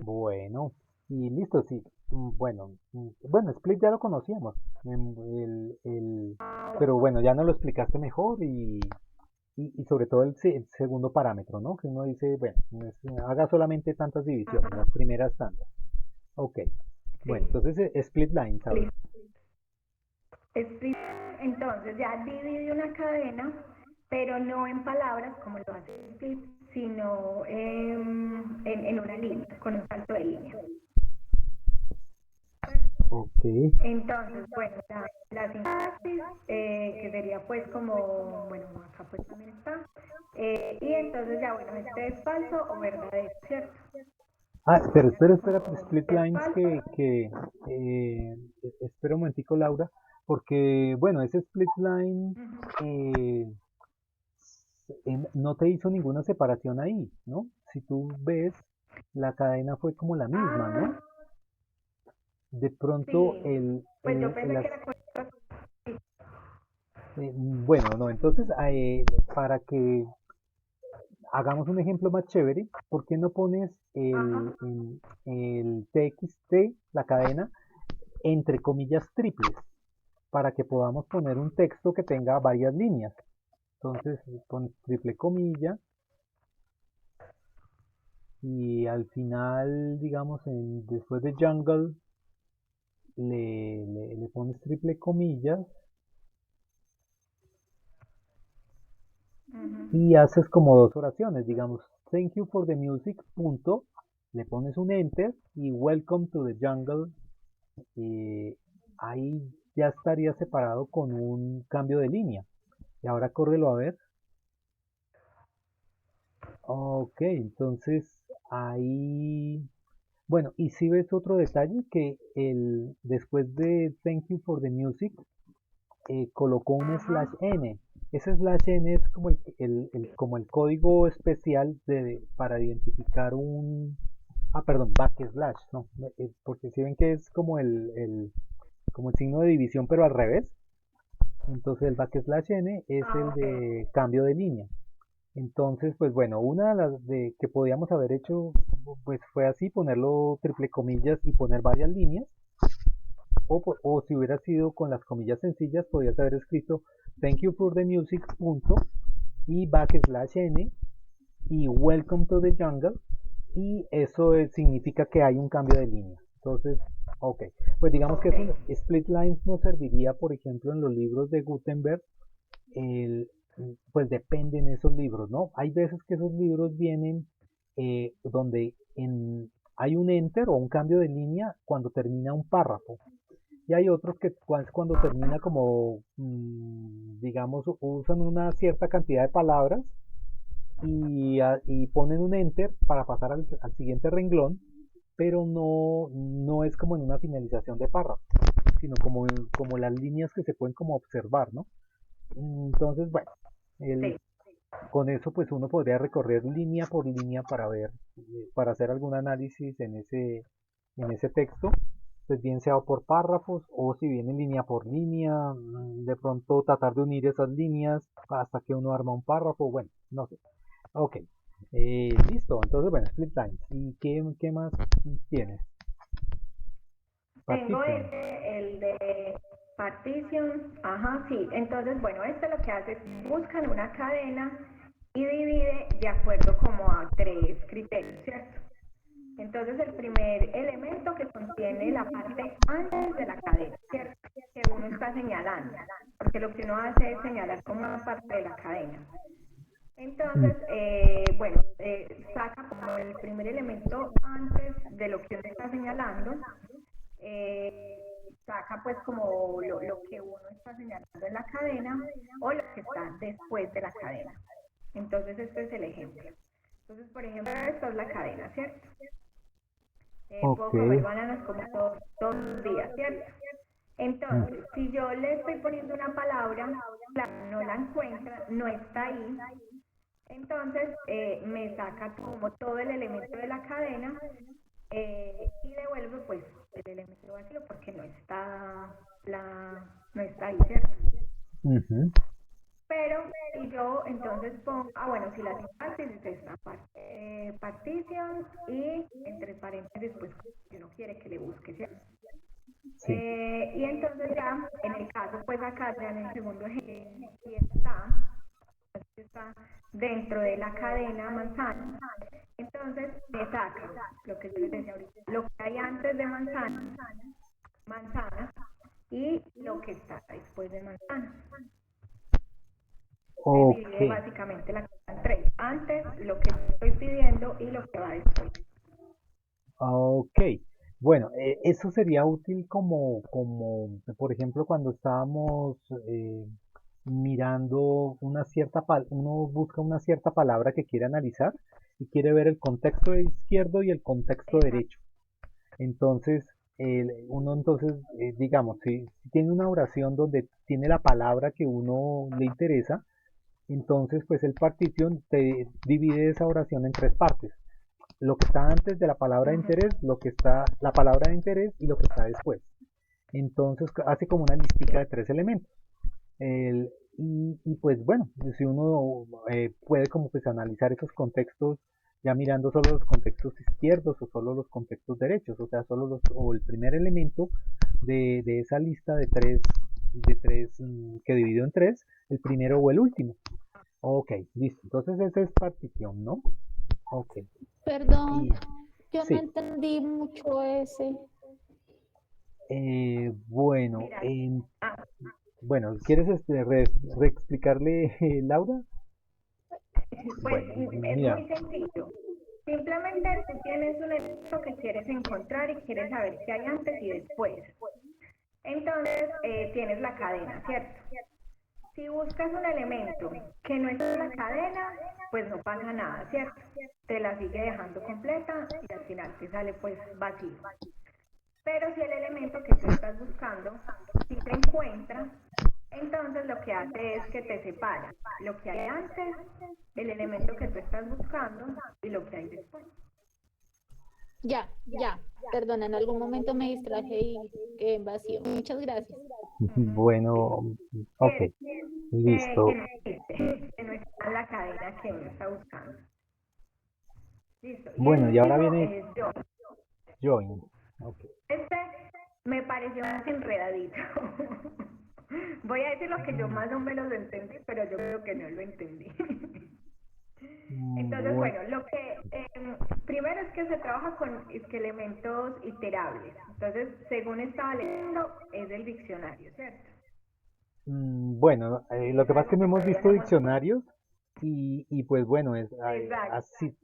Bueno, y listo, sí. Bueno, Split ya lo conocíamos. Pero bueno, ya nos lo explicaste mejor y sobre todo el segundo parámetro, ¿no? Que uno dice, bueno, haga solamente tantas divisiones, Ajá, las primeras tantas. Ok. Bueno, sí, entonces split lines ahora. listo. Split, entonces ya divide una cadena, pero no en palabras como lo hace Split, sino en una línea, con un salto de línea. Ok. Entonces, bueno, la sintaxis, que sería pues como, bueno, acá pues también está, y entonces ya, bueno, este es falso o verdadero, ¿cierto? Ah, pero Sería acá espera, como, split este es lines falso. espera un momentico, Laura, porque, bueno, ese split line Ujú. eh, no te hizo ninguna separación ahí, ¿no? Si tú ves, la cadena fue como la misma, ¿no? Ah, De pronto, sí, pues yo pensé que era con... bueno, no, entonces, para que hagamos un ejemplo más chévere, ¿por qué no pones Ajá, el TXT, la cadena, entre comillas triples, para que podamos poner un texto que tenga varias líneas? Entonces, pones triple comilla y al final, digamos, después de jungle, le pones triple comillas ujú. y haces como dos oraciones, digamos, thank you for the music, punto, le pones un enter y welcome to the jungle, eh, ahí ya estaría separado con un cambio de línea. Y ahora córrelo a ver. Ok, entonces ahí, bueno, y si ves otro detalle que después de thank you for the music, colocó un slash Ajá, n. Ese slash n es como como el código especial para identificar perdón, backslash, no, porque si ven que es como el signo de división, pero al revés. Entonces el backslash n es ah, el ok. de cambio de línea. Entonces, pues bueno, una de las que podíamos haber hecho, pues fue así, ponerlo triple comillas y poner varias líneas. O si hubiera sido con las comillas sencillas, podías haber escrito thank you for the music, punto, y backslash n, y welcome to the jungle, y eso significa que hay un cambio de línea. Entonces, ok, pues digamos que Ok, esos split lines nos serviría, por ejemplo, en los libros de Gutenberg, el, pues dependen esos libros, ¿no? Hay veces que esos libros vienen donde hay un enter o un cambio de línea cuando termina un párrafo. Y hay otros que es cuando termina como, digamos, usan una cierta cantidad de palabras y ponen un enter para pasar al siguiente renglón, pero no es como en una finalización de párrafo, sino como las líneas que se pueden como observar, ¿no? Entonces, bueno, el, sí. con eso pues uno podría recorrer línea por línea para ver, para hacer algún análisis en ese texto, pues bien sea por párrafos o si viene línea por línea, de pronto tratar de unir esas líneas hasta que uno arma un párrafo, bueno, no sé. Ok, listo, entonces bueno, split lines. ¿Y qué más tienes? Tengo Partition. ese, el de partition, ajá, sí. Entonces, bueno, este lo que hace es buscar una cadena y divide de acuerdo como a tres criterios, ¿cierto? Entonces, el primer elemento que contiene la parte antes de la cadena, ¿cierto? Que uno está señalando, porque lo que uno hace es señalar como una parte de la cadena. Mm, Entonces, bueno, saca como el primer elemento antes de lo que uno está señalando, saca pues como lo que uno está señalando en la cadena o lo que está después de la cadena. Entonces, este es el ejemplo. Entonces, por ejemplo, esta es la cadena, ¿cierto? ok. Puedo comer bananas como todos los días, ¿cierto? Mm, Entonces, si yo le estoy poniendo una palabra, claro, no la encuentra, no está ahí, entonces me saca como todo el elemento de la cadena y devuelve pues el elemento vacío porque no está ahí, ¿cierto? ujú. Pero si yo entonces pongo, bueno, si la sintaxis es esta parte, partition y entre paréntesis, pues si uno quiere que le busque, ¿cierto? Sí. Y entonces ya, en el caso, pues acá ya en el segundo ejemplo, está dentro de la cadena manzana. Entonces te saca lo que yo les decía ahorita, lo que hay antes de manzana, manzana, y lo que está después de manzana. Se divide Ok. básicamente la cadena en tres. Antes, lo que estoy pidiendo y lo que va después. Ok, bueno, eso sería útil por ejemplo, cuando estábamos mirando uno busca una cierta palabra que quiere analizar y quiere ver el contexto izquierdo y el contexto Exacto. derecho. Entonces, uno entonces, digamos, si tiene una oración donde tiene la palabra que uno le interesa, entonces pues el partition te divide esa oración en tres partes: lo que está antes de la palabra de Uh-huh. interés, la palabra de interés y lo que está después. Entonces hace como una listica de tres elementos. Pues bueno, si uno puede como pues analizar esos contextos ya mirando solo los contextos izquierdos o solo los contextos derechos, o sea, o el primer elemento de esa lista de tres que dividió en tres, el primero o el último. Ok, listo. Entonces esa es partición, ¿no? Ok. Perdón, Y yo no sí, entendí mucho ese. bueno, Mira, ah, bueno, ¿quieres reexplicarle, Laura? pues Bueno, es mira, muy sencillo. Simplemente tú tienes un elemento que quieres encontrar y quieres saber qué hay antes y después. Entonces tienes la cadena, ¿cierto? Si buscas un elemento que no está en la cadena, pues no pasa nada, ¿cierto? Te la sigue dejando completa y al final te sale pues vacío. Pero si el elemento que tú estás buscando, si se encuentra, entonces lo que hace es que te separa lo que hay antes, el elemento que tú estás buscando y lo que hay después. Ya. Perdón, en algún momento me distraje y quedé en vacío. Muchas gracias. Uh-huh. Sí. bueno, ok, Que listo. no existe, que no está en la cadena que uno está buscando. Listo. Y el Bueno, y ahora último viene es yo. join. Ok. Este me pareció más enredadito. Voy a decir lo que yo Mm, más o menos entendí, pero yo creo que no lo entendí. mm, Entonces, bue- bueno, lo que primero es que se trabaja con elementos iterables. Entonces, según estaba leyendo, es el diccionario, ¿cierto? bueno, Y lo es que pasa es algo que no que hemos todavía visto no hemos visto. diccionarios y pues bueno, Exacto. así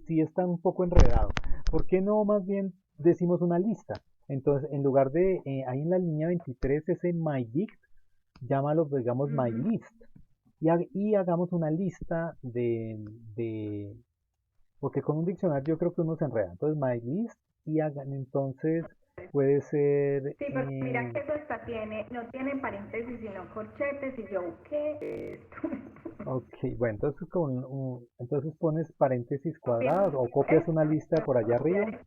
sí está un poco enredado. ¿Por qué no más bien decimos una lista? Entonces, en lugar de, ahí en la línea 23, ese myDict, llámalo, digamos, Ujú. myList. Y hagamos una lista de, porque con un diccionario yo creo que uno se enreda. Entonces, myList y hagan entonces, puede ser, Sí, porque mira que eso hasta no tiene paréntesis sino corchetes y yo, ¿qué es esto? ok, bueno, entonces entonces pones paréntesis Copiar cuadrados o copias una esta, lista por allá copiar arriba, esta.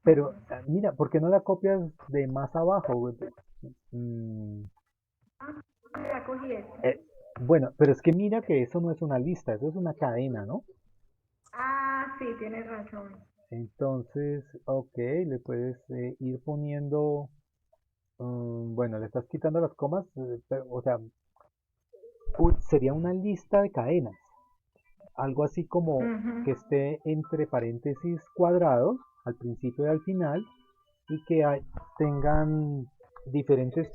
pero Ujú. mira, ¿por qué no la copias de más abajo? Mm, Ah, ya cogí esto. eh, bueno, pero es que mira que eso no es una lista, eso es una cadena, ¿no? Ah, sí, tienes razón. Entonces, ok, le puedes ir poniendo, bueno, le estás quitando las comas, o sea, sería una lista de cadenas, algo así como Ujú. que esté entre paréntesis cuadrados al principio y al final y que tengan diferentes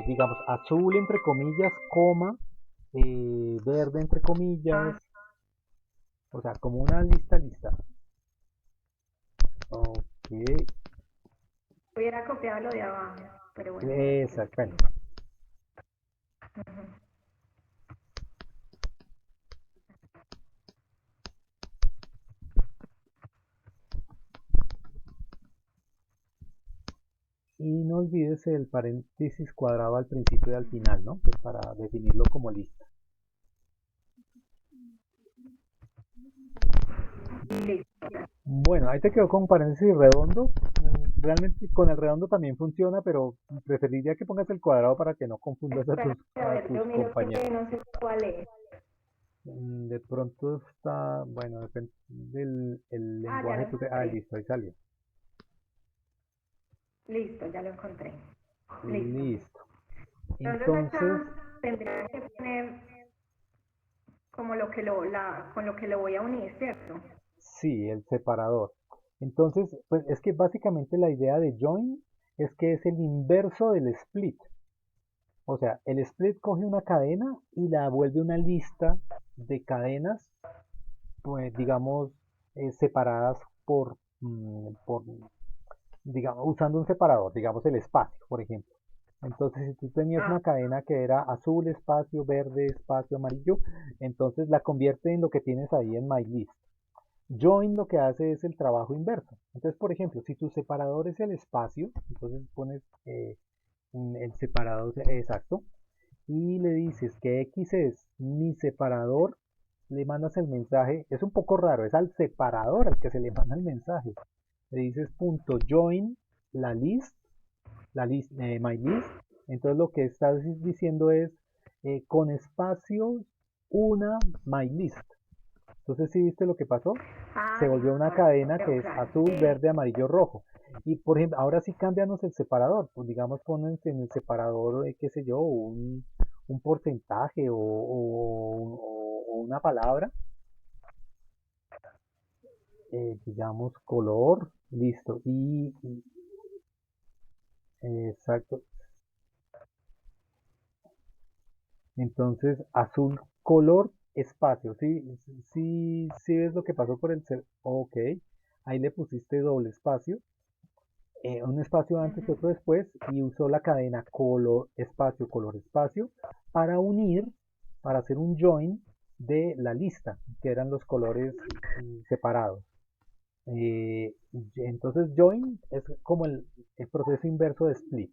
digamos, azul entre comillas, coma, verde entre comillas, Ah, o sea, como una lista. Ok, hubiera copiado lo de abajo, pero bueno, ya que lo escribo. exactamente. Ujú. Y no olvides el paréntesis cuadrado al principio y al final, ¿no? Que es para definirlo como lista. Listo. Bueno, ahí te quedó con paréntesis redondo. Realmente con el redondo también funciona, pero preferiría que pongas el cuadrado para que no confundas Espera, a a ver, tus domino compañeros. que no sé cuál es. De pronto está, bueno, depende del el Ah, ya lo lenguaje. encontré. Listo, ahí salió. Listo, ya lo encontré. Listo. Listo. Entonces Entonces, acá tendría que poner como con lo que lo voy a unir, ¿cierto? sí, el separador. Entonces, pues es que básicamente la idea de join es que es el inverso del split. O sea, el split coge una cadena y la vuelve una lista de cadenas, pues digamos, separadas por, digamos, usando un separador, digamos el espacio, por ejemplo. Entonces, si tú tenías Ah, una cadena que era azul, espacio, verde, espacio, amarillo, entonces la convierte en lo que tienes ahí en MyList. Join lo que hace es el trabajo inverso. Entonces, por ejemplo, si tu separador es el espacio, entonces pones el separador exacto y le dices que X es mi separador, le mandas el mensaje, es un poco raro, es al separador al que se le manda el mensaje. Le dices punto join la list, my list, entonces lo que estás diciendo es con espacios una my list. Entonces, ¿sí viste lo que pasó? Se volvió listo, una ahora cadena veo que es claro. azul, verde, amarillo, rojo. Y por ejemplo, ahora sí cámbianos el separador. Pues digamos, ponen en el separador, qué sé yo, un porcentaje o una palabra. Digamos, color, listo. Exacto. Entonces, azul, color, espacio. Sí, sí, sí ves lo que pasó por el ser. Ok. Ahí le pusiste doble espacio, un espacio antes y Ujú. otro después, y usó la cadena color, espacio, para unir, para hacer un join de la lista, que eran los colores separados. Entonces, join es como el proceso inverso de split.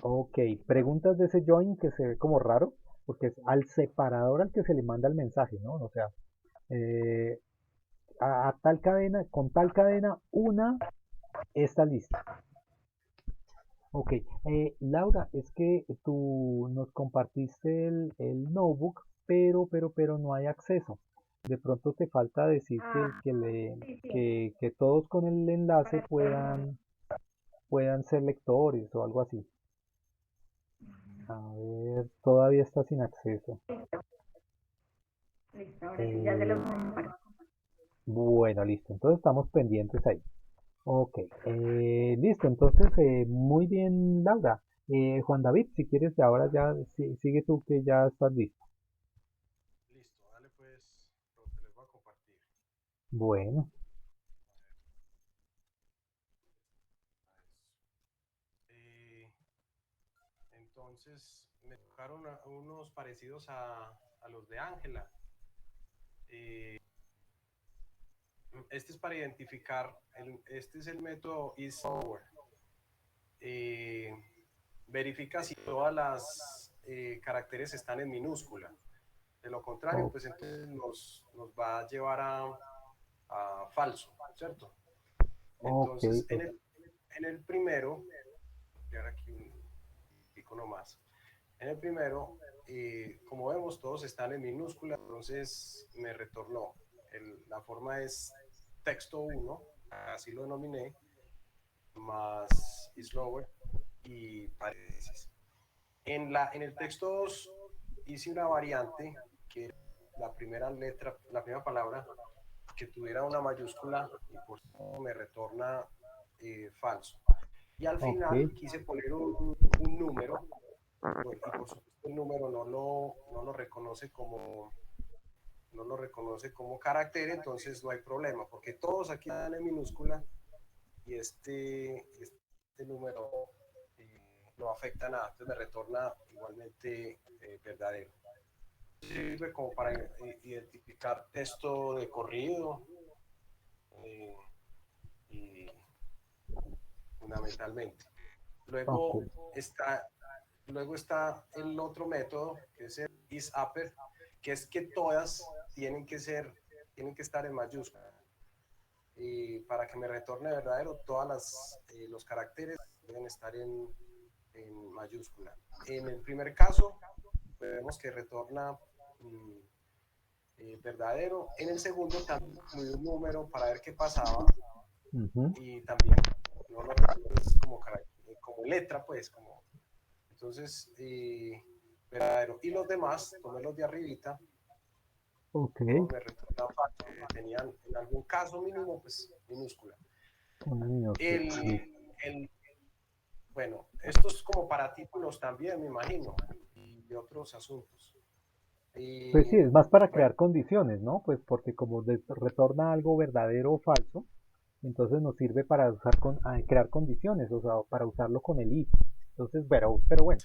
Ok, preguntas de ese join que se ve como raro, porque es al separador al que se le manda el mensaje, ¿no? O sea, eh, a tal cadena, con tal cadena, una esta lista. Ok, Laura, es que tú nos compartiste el notebook, pero no hay acceso. De pronto te falta decir Ah, sí, sí, que todos con el enlace para todo el mundo. puedan ser lectores o algo así. A ver, todavía está sin acceso. Listo, listo, ahora sí, ya se los Eh, comparto. bueno, listo, entonces estamos pendientes ahí. Ok, listo, entonces muy bien, Laura. Juan David, si quieres, ahora ya sigue tú que ya estás listo. Listo, dale pues lo que les voy a compartir. Bueno, Eh, entonces me tocaron unos parecidos a los de Ángela. Eh, este es para identificar, este es el método isOver. Eh, verifica si todas las caracteres están en minúscula. De lo contrario, o- pues entonces nos va a llevar a falso, ¿cierto? ok, Entonces, en el primero, y ahora aquí un icono más. En el primero, como vemos, todos están en minúscula, entonces me retornó. La forma es texto 1, así lo denominé, más slower y paréntesis. En el texto 2 hice una variante que la primera letra, la primera palabra que tuviera una mayúscula y por eso me retorna falso. Y al ok, final quise poner un número, bueno, y por supuesto el número no lo reconoce como carácter, entonces no hay problema, porque todos aquí dan en minúscula y este número no afecta nada, entonces me retorna igualmente verdadero. Sirve como para identificar texto de corrido eh, y fundamentalmente. ok, Luego está el otro método, que es el isUpper, que es que todas tienen que estar en mayúscula. Y para que me retorne verdadero, los caracteres deben estar en mayúscula. En el primer caso, vemos que retorna mm, verdadero. En el segundo también incluí un número para ver qué pasaba Ujú. y también no lo recuerdo como, como letra, pues, como entonces verdadero. Y los demás, tomé los de arribita, Ok, ¿no? Me retornaba falso, tenían en algún caso mínimo, pues, minúscula. una minúscula, listo. El, bueno, esto es como para títulos también, me imagino, y de otros asuntos. Pues sí, Y es más para bueno, crear condiciones, ¿no? Pues porque como retorna algo verdadero o falso, entonces nos sirve para usar crear condiciones, o sea, para usarlo con el if. Entonces, pero bueno,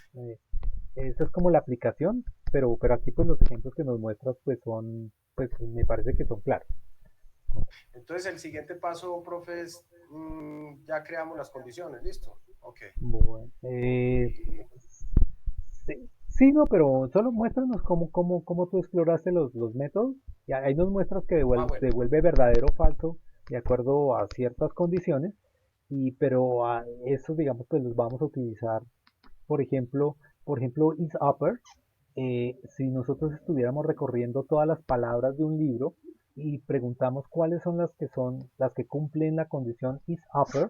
esa es como la aplicación, pero aquí pues los ejemplos que nos muestras pues son, pues me parece que son claros. entonces el siguiente paso, profe, es ya creamos las condiciones, ¿listo? Ok. Bueno, Y, sí, sí, no, pero solo muéstranos cómo tú exploraste los métodos. Y ahí nos muestras que bueno, devuelve verdadero o falso de acuerdo a ciertas condiciones. Pero a estos, digamos, pues los vamos a utilizar, por ejemplo, is upper. Si nosotros estuviéramos recorriendo todas las palabras de un libro y preguntamos cuáles son las que cumplen la condición is upper,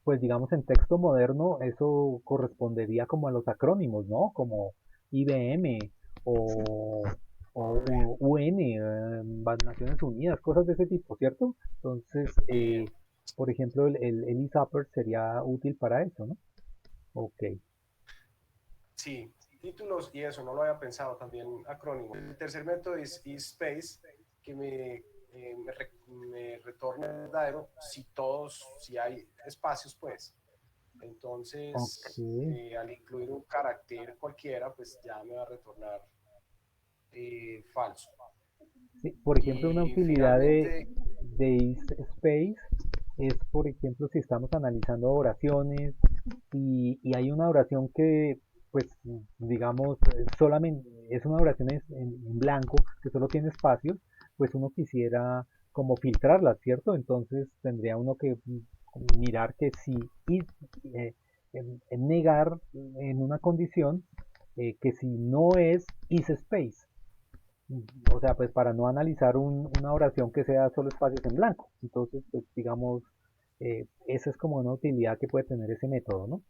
pues digamos en texto moderno eso correspondería como a los acrónimos, ¿no? Como IBM o, muy bien, UN, Naciones Unidas, cosas de ese tipo, ¿cierto? Entonces, bien. por ejemplo, el ISAPR sería útil para eso, ¿no? Ok. Sí, títulos y eso, no lo había pensado también, acrónimo. El tercer método es space, que me retorna verdadero si hay espacios, pues. Ok. Entonces, al incluir un carácter cualquiera, pues ya me va a retornar falso. Sí, por ejemplo, una Y utilidad finalmente, de Space es, por ejemplo, si estamos analizando oraciones y hay una oración que, pues, digamos, solamente es una oración en blanco, que solo tiene espacios, pues uno quisiera como filtrarla, ¿cierto? Entonces tendría uno que mirar que si is, eh, en negar en una condición que si no es is space, o sea, pues para no analizar una oración que sea solo espacios en blanco. Entonces, pues digamos, esa es como una utilidad que puede tener ese método, ¿no?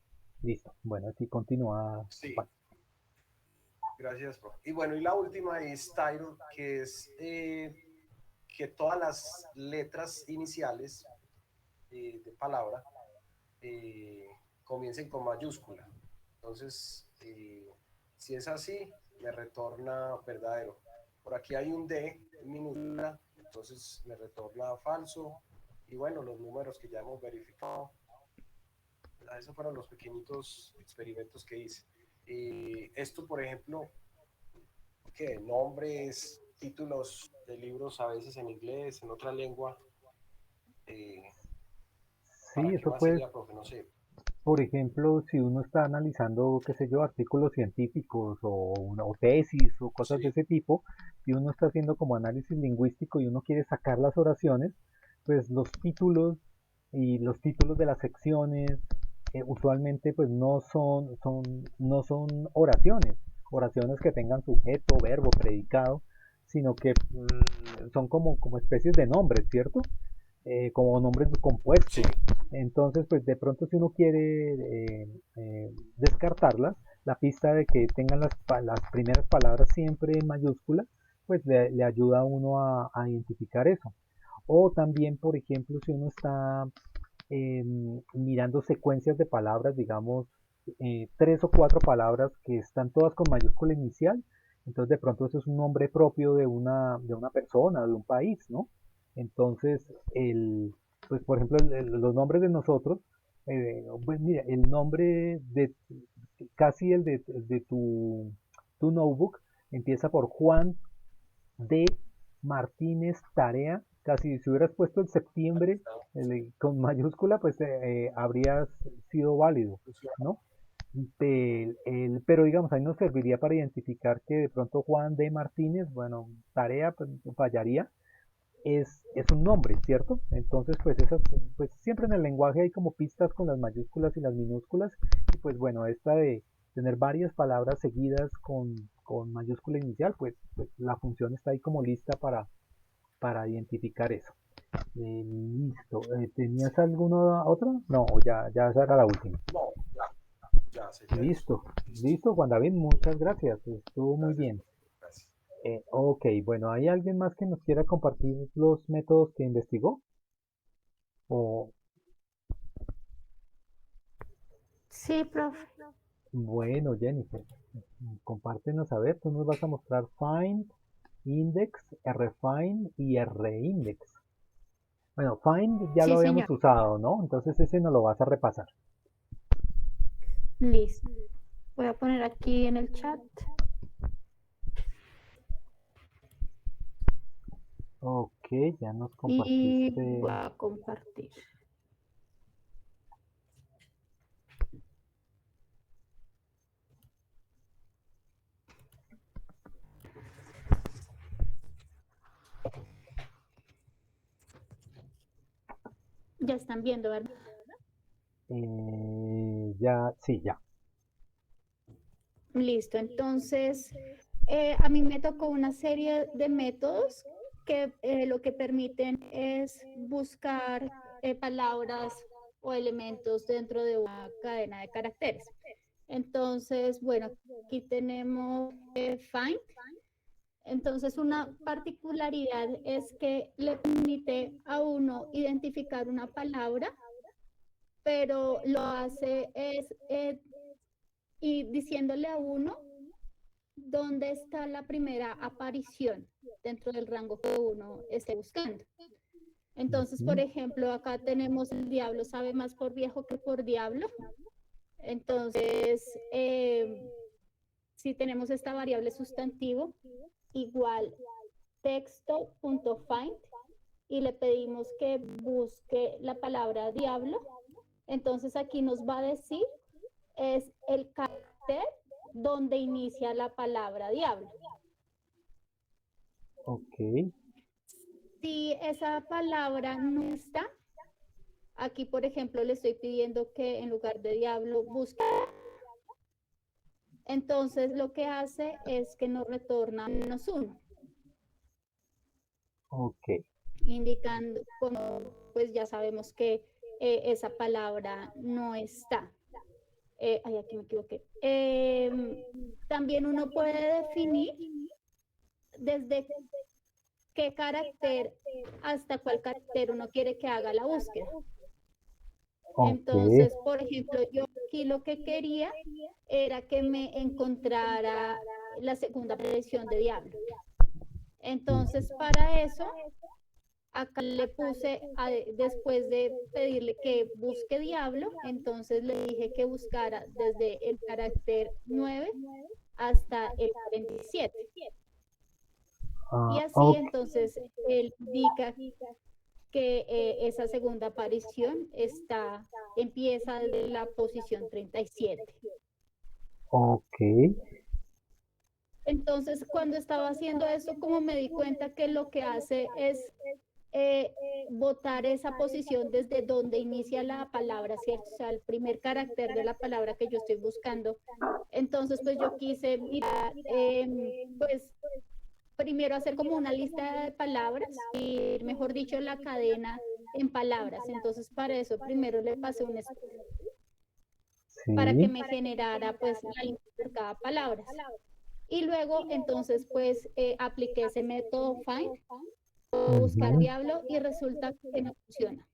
Listo. Bueno, así continúa sí, Juan. gracias, profe. Y bueno, y la última es title, que es que todas las letras iniciales de palabra eh, comiencen con mayúscula. Entonces, si es así, me retorna verdadero. Por aquí hay un D en minúscula, entonces me retorna falso. Y bueno, los números que ya hemos verificado, esos fueron los pequeñitos experimentos que hice. Esto, por ejemplo, que nombres, títulos de libros a veces en inglés, en otra lengua, eh, Sí, ¿para qué eso más puede, sería, profe? No sé. por ejemplo, si uno está analizando, qué sé yo, artículos científicos o tesis o cosas de Sí, ese tipo, y uno está haciendo como análisis lingüístico y uno quiere sacar las oraciones, pues los títulos y los títulos de las secciones usualmente pues no son oraciones que tengan sujeto, verbo, predicado, sino que son como especies de nombres, ¿cierto? Como nombres sí, compuestos. Entonces, pues de pronto si uno quiere descartarlas, la pista de que tengan las primeras palabras siempre en mayúscula, pues le ayuda a uno a identificar eso. O también, por ejemplo, si uno está mirando secuencias de palabras, digamos, tres o cuatro palabras que están todas con mayúscula inicial, entonces de pronto eso es un nombre propio de una persona, de un país, ¿no? Entonces, pues por ejemplo, los nombres de nosotros, pues mira, el nombre casi de tu notebook empieza por Juan de Martínez Tarea. Casi si hubieras puesto el aquí septiembre está. con mayúscula, pues habrías sido válido, Funciona. ¿no? Pero digamos, ahí nos serviría para identificar que de pronto Juan de Martínez, bueno, Tarea pues, fallaría, es un nombre, ¿cierto? Entonces, pues siempre en el lenguaje hay como pistas con las mayúsculas y las minúsculas, y pues bueno, esta de tener varias palabras seguidas con mayúscula inicial, pues la función está ahí como lista para identificar eso. Listo. ¿Tenías alguna otra? No, ya esa era la última. No, ya sería eso. Listo, listo, Juan David, muchas gracias. Estuvo muy Gracias, bien. gracias. Ok, bueno, ¿hay alguien más que nos quiera compartir los métodos que investigó? O, Sí, profe. bueno, Jennifer, compártenos a ver, tú nos vas a mostrar find, index, rfind y rindex. Bueno, find ya lo Sí, habíamos señor. usado, ¿no? Entonces ese no lo vas a repasar. Listo. Voy a poner aquí en el chat. Ok, ya nos Y compartiste. voy a compartir. Ya están viendo, ¿verdad? Ya, sí, ya. Listo. Entonces, a mí me tocó una serie de métodos que lo que permiten es buscar palabras o elementos dentro de una cadena de caracteres. Entonces, bueno, aquí tenemos find. Entonces, una particularidad es que le permite a uno identificar una palabra, pero lo hace es y diciéndole a uno dónde está la primera aparición dentro del rango que uno esté buscando. Entonces, por Ujú. ejemplo, acá tenemos el diablo sabe más por viejo que por diablo. Entonces, si tenemos esta variable sustantivo, igual texto.find y le pedimos que busque la palabra diablo, entonces aquí nos va a decir es el carácter donde inicia la palabra diablo. Ok, Si esa palabra no está, aquí por ejemplo le estoy pidiendo que en lugar de diablo busque, entonces lo que hace es que nos retorna -1, ok, indicando como pues ya sabemos que esa palabra no está. Ay, aquí me equivoqué. También uno puede definir desde qué carácter hasta cuál carácter uno quiere que haga la búsqueda. ok, Entonces, por ejemplo, yo aquí lo que quería era que me encontrara la segunda predicción de diablo. Entonces, para eso, acá le puse, después de pedirle que busque diablo, entonces le dije que buscara desde el carácter 9 hasta el 47. Y así ok, entonces él indica que esa segunda aparición empieza desde la posición 37. ok, Entonces, cuando estaba haciendo esto, como me di cuenta que lo que hace es botar esa posición desde donde inicia la palabra, ¿cierto? O sea, el primer carácter de la palabra que yo estoy buscando. Entonces, pues yo quise mirar, pues primero hacer como una lista de palabras y, mejor dicho, la cadena en palabras. Entonces, para eso primero le pasé un script para que sí, me generara pues la lista por cada palabra. Y luego, entonces, pues apliqué ese método find, buscar ujú. diablo y resulta que no funciona.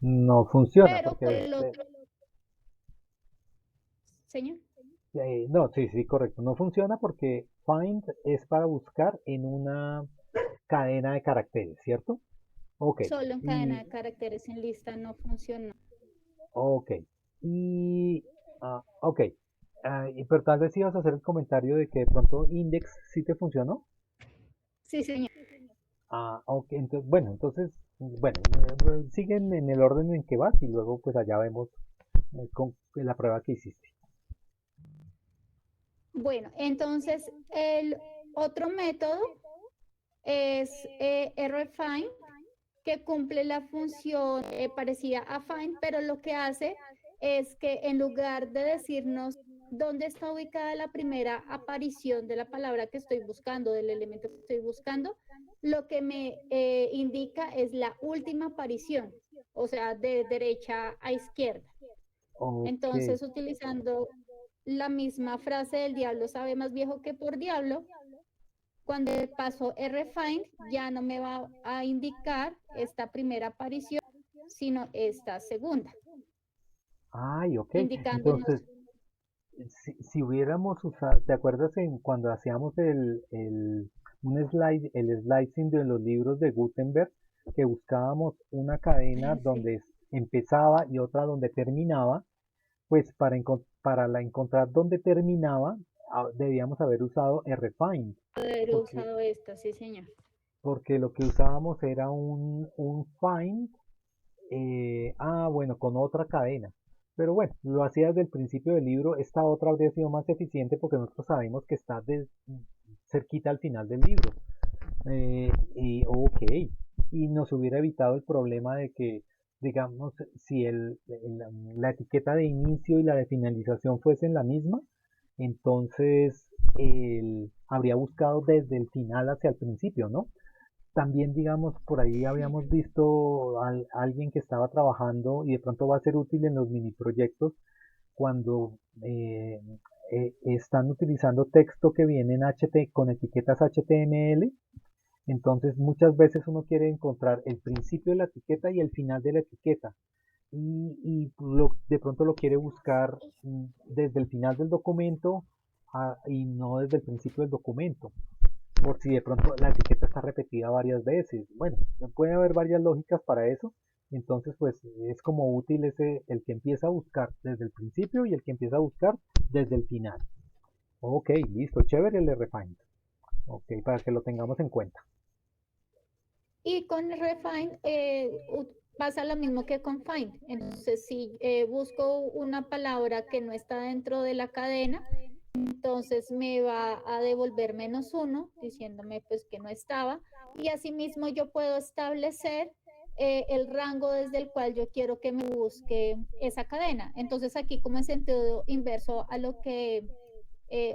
No funciona Pero porque, con el otro, señor. no, sí, sí, correcto, no funciona porque find es para buscar en una cadena de caracteres, ¿cierto? Ok, Solo en cadena y, de caracteres en lista no funcionó. ok, ok, pero tal vez ibas a hacer el comentario de que de pronto index sí te funcionó. Sí, señor. Ok, entonces, bueno, siguen en el orden en que vas y luego pues allá vemos con la prueba que hiciste. Bueno, entonces el otro método es rfind, que cumple la función parecida a find, pero lo que hace es que en lugar de decirnos dónde está ubicada la primera aparición de la palabra que estoy buscando, del elemento que estoy buscando, lo que me indica es la última aparición, o sea, de derecha a izquierda. Ok. Entonces, utilizando la misma frase del diablo sabe más viejo que por diablo, cuando paso rfind ya no me va a indicar esta primera aparición, sino esta segunda, Ay, ok. indicándonos. Entonces, si hubiéramos usado, ¿te acuerdas en cuando hacíamos un slide, el slicing de los libros de Gutenberg, que buscábamos una cadena Sí, donde empezaba y otra donde terminaba? Pues para encontrar dónde terminaba, debíamos haber usado rfind, haber porque, usado esta, sí, señor. porque lo que usábamos era un find, bueno, con otra cadena. Pero bueno, lo hacía desde el principio del libro. Esta otra habría sido más eficiente porque nosotros sabemos que está cerquita al final del libro. Ok, y nos hubiera evitado el problema de que, digamos, si la etiqueta de inicio y la de finalización fuesen la misma, entonces habría buscado desde el final hacia el principio, ¿no? También, digamos, por ahí Sí. habíamos visto a alguien que estaba trabajando y de pronto va a ser útil en los mini proyectos cuando están utilizando texto que viene en con etiquetas HTML. Entonces muchas veces uno quiere encontrar el principio de la etiqueta y el final de la etiqueta de pronto lo quiere buscar desde el final del documento y no desde el principio del documento, por si de pronto la etiqueta está repetida varias veces. Bueno, puede haber varias lógicas para eso. Entonces, pues es como útil el que empieza a buscar desde el principio y el que empieza a buscar desde el final. Ok, listo, chévere el refine. Ok, para que lo tengamos en cuenta. Y con refine pasa lo mismo que con find. Entonces, si busco una palabra que no está dentro de la cadena, entonces me va a devolver -1, diciéndome pues que no estaba. Y asimismo yo puedo establecer el rango desde el cual yo quiero que me busque esa cadena. Entonces aquí como en sentido inverso a lo que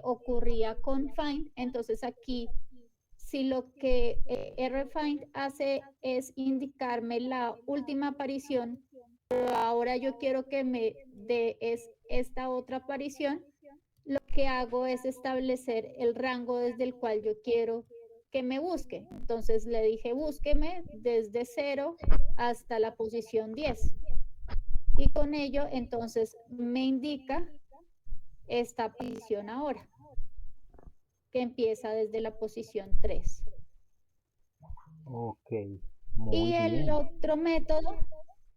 ocurría con find, entonces aquí si lo que rfind hace es indicarme la última aparición, pero ahora yo quiero que me dé esta otra aparición, lo que hago es establecer el rango desde el cual yo quiero que me busque. Entonces le dije, búsqueme desde 0 hasta la posición 10. Y con ello, entonces, me indica esta posición ahora, que empieza desde la posición 3. Ok, muy Y el bien. otro método,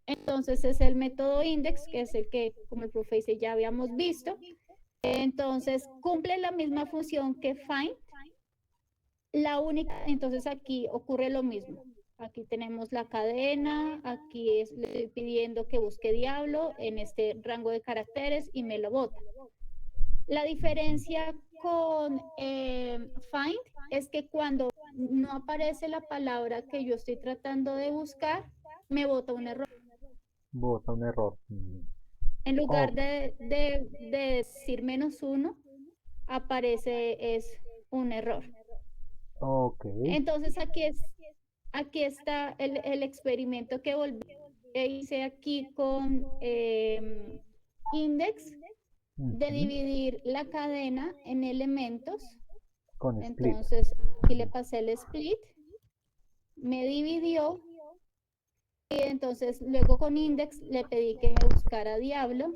entonces, es el método index, que es el que, como el profe dice, ya habíamos visto. Entonces, cumple la misma función que find. La única, entonces aquí ocurre lo mismo. Aquí tenemos la cadena, aquí le estoy pidiendo que busque diablo en este rango de caracteres y me lo bota. La Ujú. diferencia con find es que cuando no aparece la palabra que yo estoy tratando de buscar, me bota un error. Bota un error. En lugar Ok, de decir -1, aparece es un error. ok. Entonces aquí está el experimento que hice aquí con index, de Ujú. dividir la cadena en elementos. Con split. Entonces aquí le pasé el split, me dividió y entonces luego con index le pedí que me buscara diablo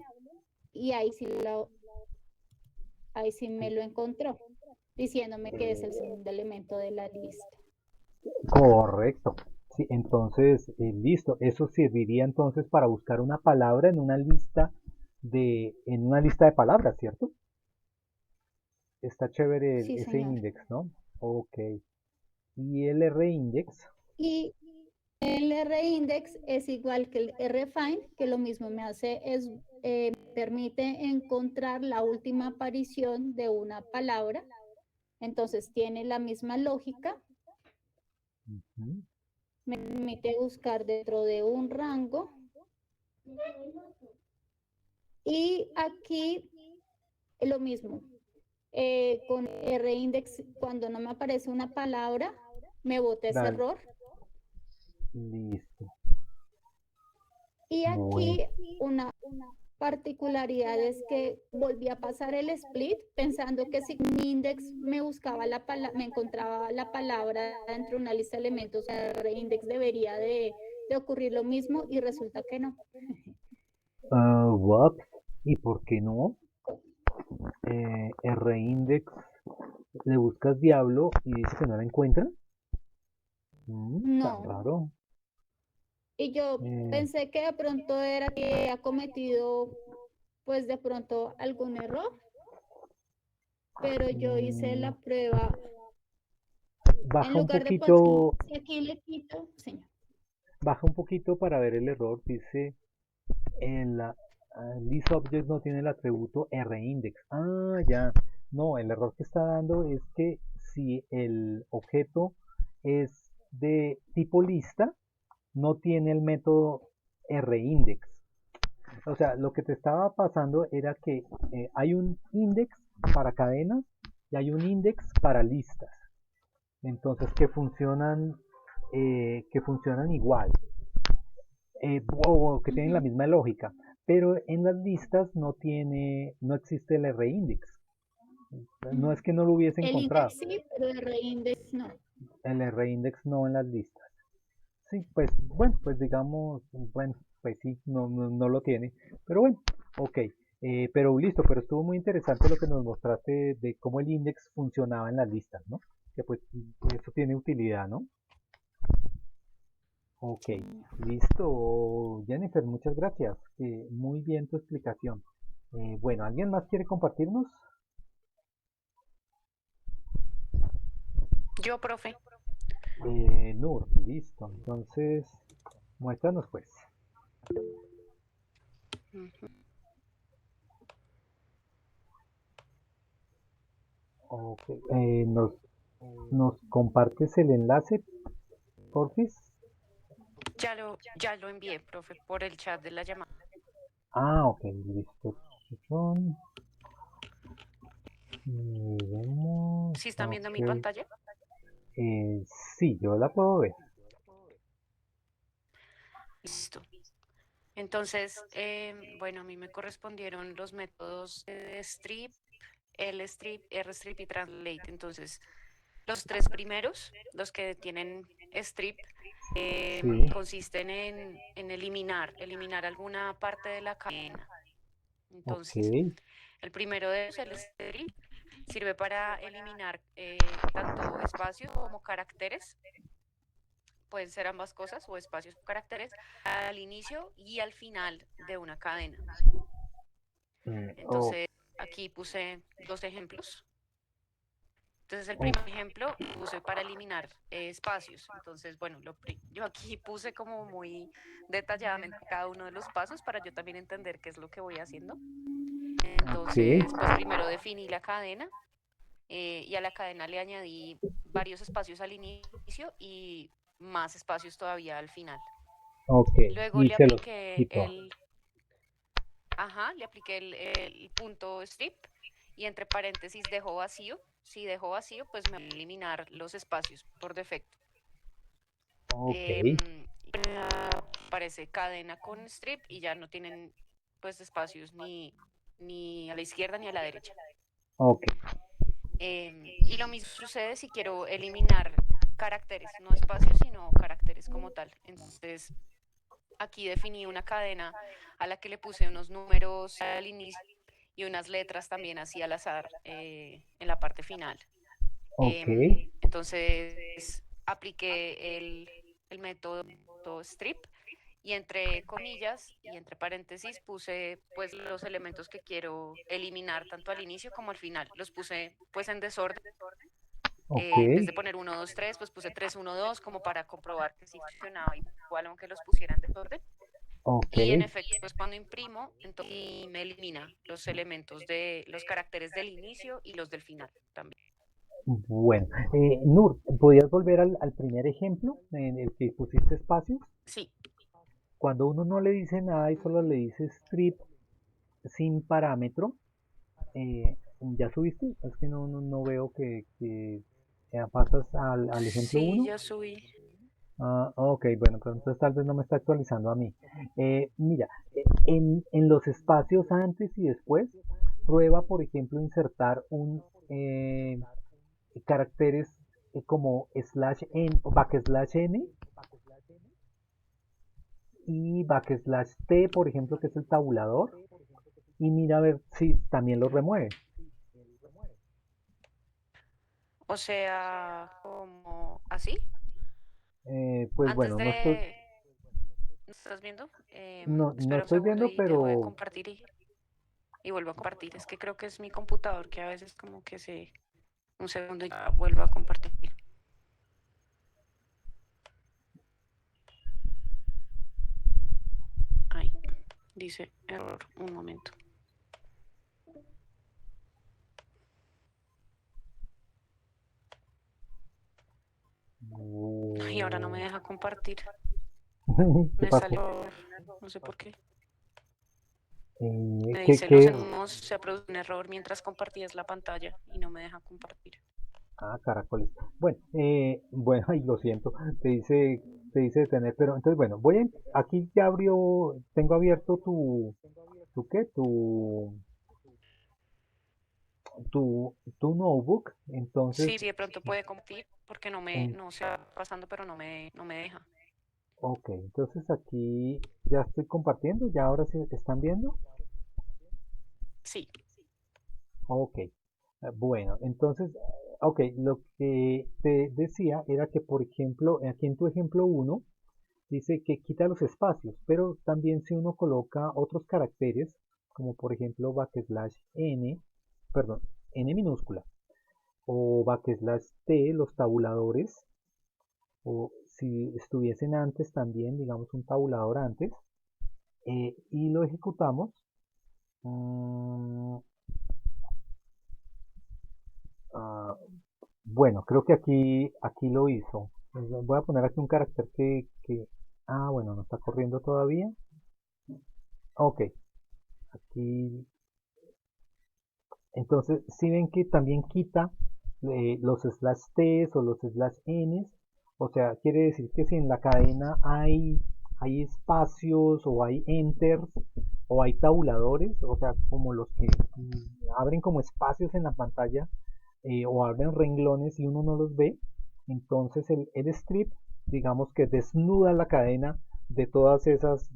y ahí sí me lo encontró, diciéndome que es el segundo elemento de la lista. Correcto. Sí, entonces, listo. Eso serviría entonces para buscar una palabra en una lista de palabras, ¿cierto? Está chévere Sí, ese señor. index, ¿no? Ok. Y el rindex. Y el rindex es igual que el rfind, que lo mismo me hace es permite encontrar la última aparición de una palabra. Entonces tiene la misma lógica, Ujú. me permite buscar dentro de un rango y aquí es lo mismo. Con R-index, cuando no me aparece una palabra, me bota ese Dale, error. listo. Y Bueno. aquí una particularidad es que volví a pasar el split pensando que si mi index me buscaba me encontraba la palabra dentro de una lista de elementos, R-index debería de ocurrir lo mismo y resulta que no. What? ¿Y por qué no? Rindex, le buscas diablo y dice que no la encuentra. Tan No. raro. Y yo Eh, pensé que de pronto era que ha cometido, pues de pronto algún error, pero yo hice mm, la prueba en baja un lugar de poner, poquito, si aquí le quito, señor. baja un poquito para ver el error. Dice en la list object no tiene el atributo rindex. Ah, ya. No, el error que está dando es que si el objeto es de tipo lista, no tiene el método rindex. O sea, lo que te estaba pasando era que hay un index para cadenas y hay un index para listas. Entonces, que funcionan igual, o que tienen la Ujú. misma lógica. Pero en las listas no existe el rindex. No es que no lo hubiese El index encontrado, sí, pero el reindex no. el rindex no en las listas. Sí, pues bueno, pues digamos, bueno, pues sí, no lo tiene, pero bueno, ok, pero listo, pero estuvo muy interesante lo que nos mostraste de cómo el index funcionaba en las listas, ¿no? Que pues eso tiene utilidad, ¿no? Ok, listo, Jennifer, muchas gracias, muy bien tu explicación. Bueno, ¿alguien más quiere compartirnos? Yo, profe. Nur, listo, entonces muéstranos pues. Ujú. Ok, nos compartes el enlace, porfis. Ya lo envié, profe, por el chat de la llamada. Ah, ok, listo. Son, Miremos, ¿Sí están viendo mi ok. pantalla? Eh, sí, yo la puedo ver. Listo. Entonces, bueno, a mí me correspondieron los métodos de strip, lstrip, rstrip y translate. Entonces, los tres primeros, los que tienen strip, Sí, consisten en eliminar alguna parte de la cadena. ok, Entonces, el primero de ellos, el strip, sirve para eliminar tanto espacios como caracteres, pueden ser ambas cosas, o espacios o caracteres, al inicio y al final de una cadena. oh, Entonces, aquí puse dos ejemplos. Entonces, el oh, primer ejemplo puse para eliminar espacios. Entonces, bueno, yo aquí puse como muy detalladamente cada uno de los pasos para yo también entender qué es lo que voy haciendo. ok, Entonces, pues primero definí la cadena y a la cadena le añadí varios espacios al inicio y más espacios todavía al final. ok. Luego Y le se los apliqué quito. el punto strip y entre paréntesis dejo vacío. Si dejo vacío, pues me voy a eliminar los espacios por defecto. Ok, Aparece cadena con strip y ya no tienen pues espacios ni a la izquierda ni a la derecha. ok, Y lo mismo sucede si quiero eliminar caracteres, no espacios, sino caracteres como tal. Entonces, aquí definí una cadena a la que le puse unos números al inicio y unas letras también así al azar en la parte final. ok, Entonces, apliqué el método strip y entre comillas y entre paréntesis puse pues los elementos que quiero eliminar tanto al inicio como al final. Los puse pues en desorden. ok, En vez de poner 1, 2, 3, pues puse 3, 1, 2 como para comprobar que sí funcionaba igual aunque los pusiera en desorden. ok. Y en efecto, pues cuando imprimo, entonces me elimina los elementos de los caracteres del inicio y los del final también. Bueno, Nur, ¿podrías volver al primer ejemplo en el que pusiste espacios? Sí. Cuando uno no le dice nada y solo le dice strip sin parámetro, ¿Ya subiste? Es que no veo que pasas al ejemplo Sí, uno. ya subí. Ah, ok, bueno, pero entonces tal vez no me está actualizando a mí. Mira, en los espacios antes y después, prueba, por ejemplo, insertar caracteres como slash n o backslash n y backslash t, por ejemplo, que es el tabulador, y mira a ver si también lo remueve. O sea, como así. Pues Antes bueno, de... ¿No estás viendo? no Espera un estoy segundo viendo, y dejo de pero compartir y vuelvo a compartir. Es que creo que es mi computador que a veces como que se... Un segundo y ya vuelvo a compartir. Ahí, dice error. Un momento. Y ahora no me deja compartir. ¿qué Me pasó? sale error. No sé por qué. Me ¿Qué, dice, lo qué? sentimos, se produce un error mientras compartías la pantalla y no me deja compartir. Ah, caracoles. Bueno, bueno, ay, lo siento, te dice detener, pero entonces, bueno, aquí ya tengo abierto ¿tu qué? Tu notebook, entonces, Sí, sí, de pronto puede compartir porque en- no se va pasando, pero no me deja. ok, entonces aquí ya estoy compartiendo, ya ahora sí están viendo. Sí. Ok, bueno, entonces, ok, lo que te decía era que, por ejemplo, aquí en tu ejemplo uno dice que quita los espacios, pero también si uno coloca otros caracteres, como por ejemplo backslash n, perdón, n minúscula, o backslash t, los tabuladores, o si estuviesen antes también, digamos un tabulador antes, y lo ejecutamos, mm, ah, bueno, creo que aquí lo hizo. Voy a poner aquí un carácter bueno, no está corriendo todavía. Ok, aquí. Entonces, si ven que también quita los slash t's o los slash n's, o sea, quiere decir que si en la cadena hay espacios o hay enters o hay tabuladores, o sea, como los que abren como espacios en la pantalla o abren renglones y uno no los ve, entonces el strip, digamos que desnuda la cadena de todas esas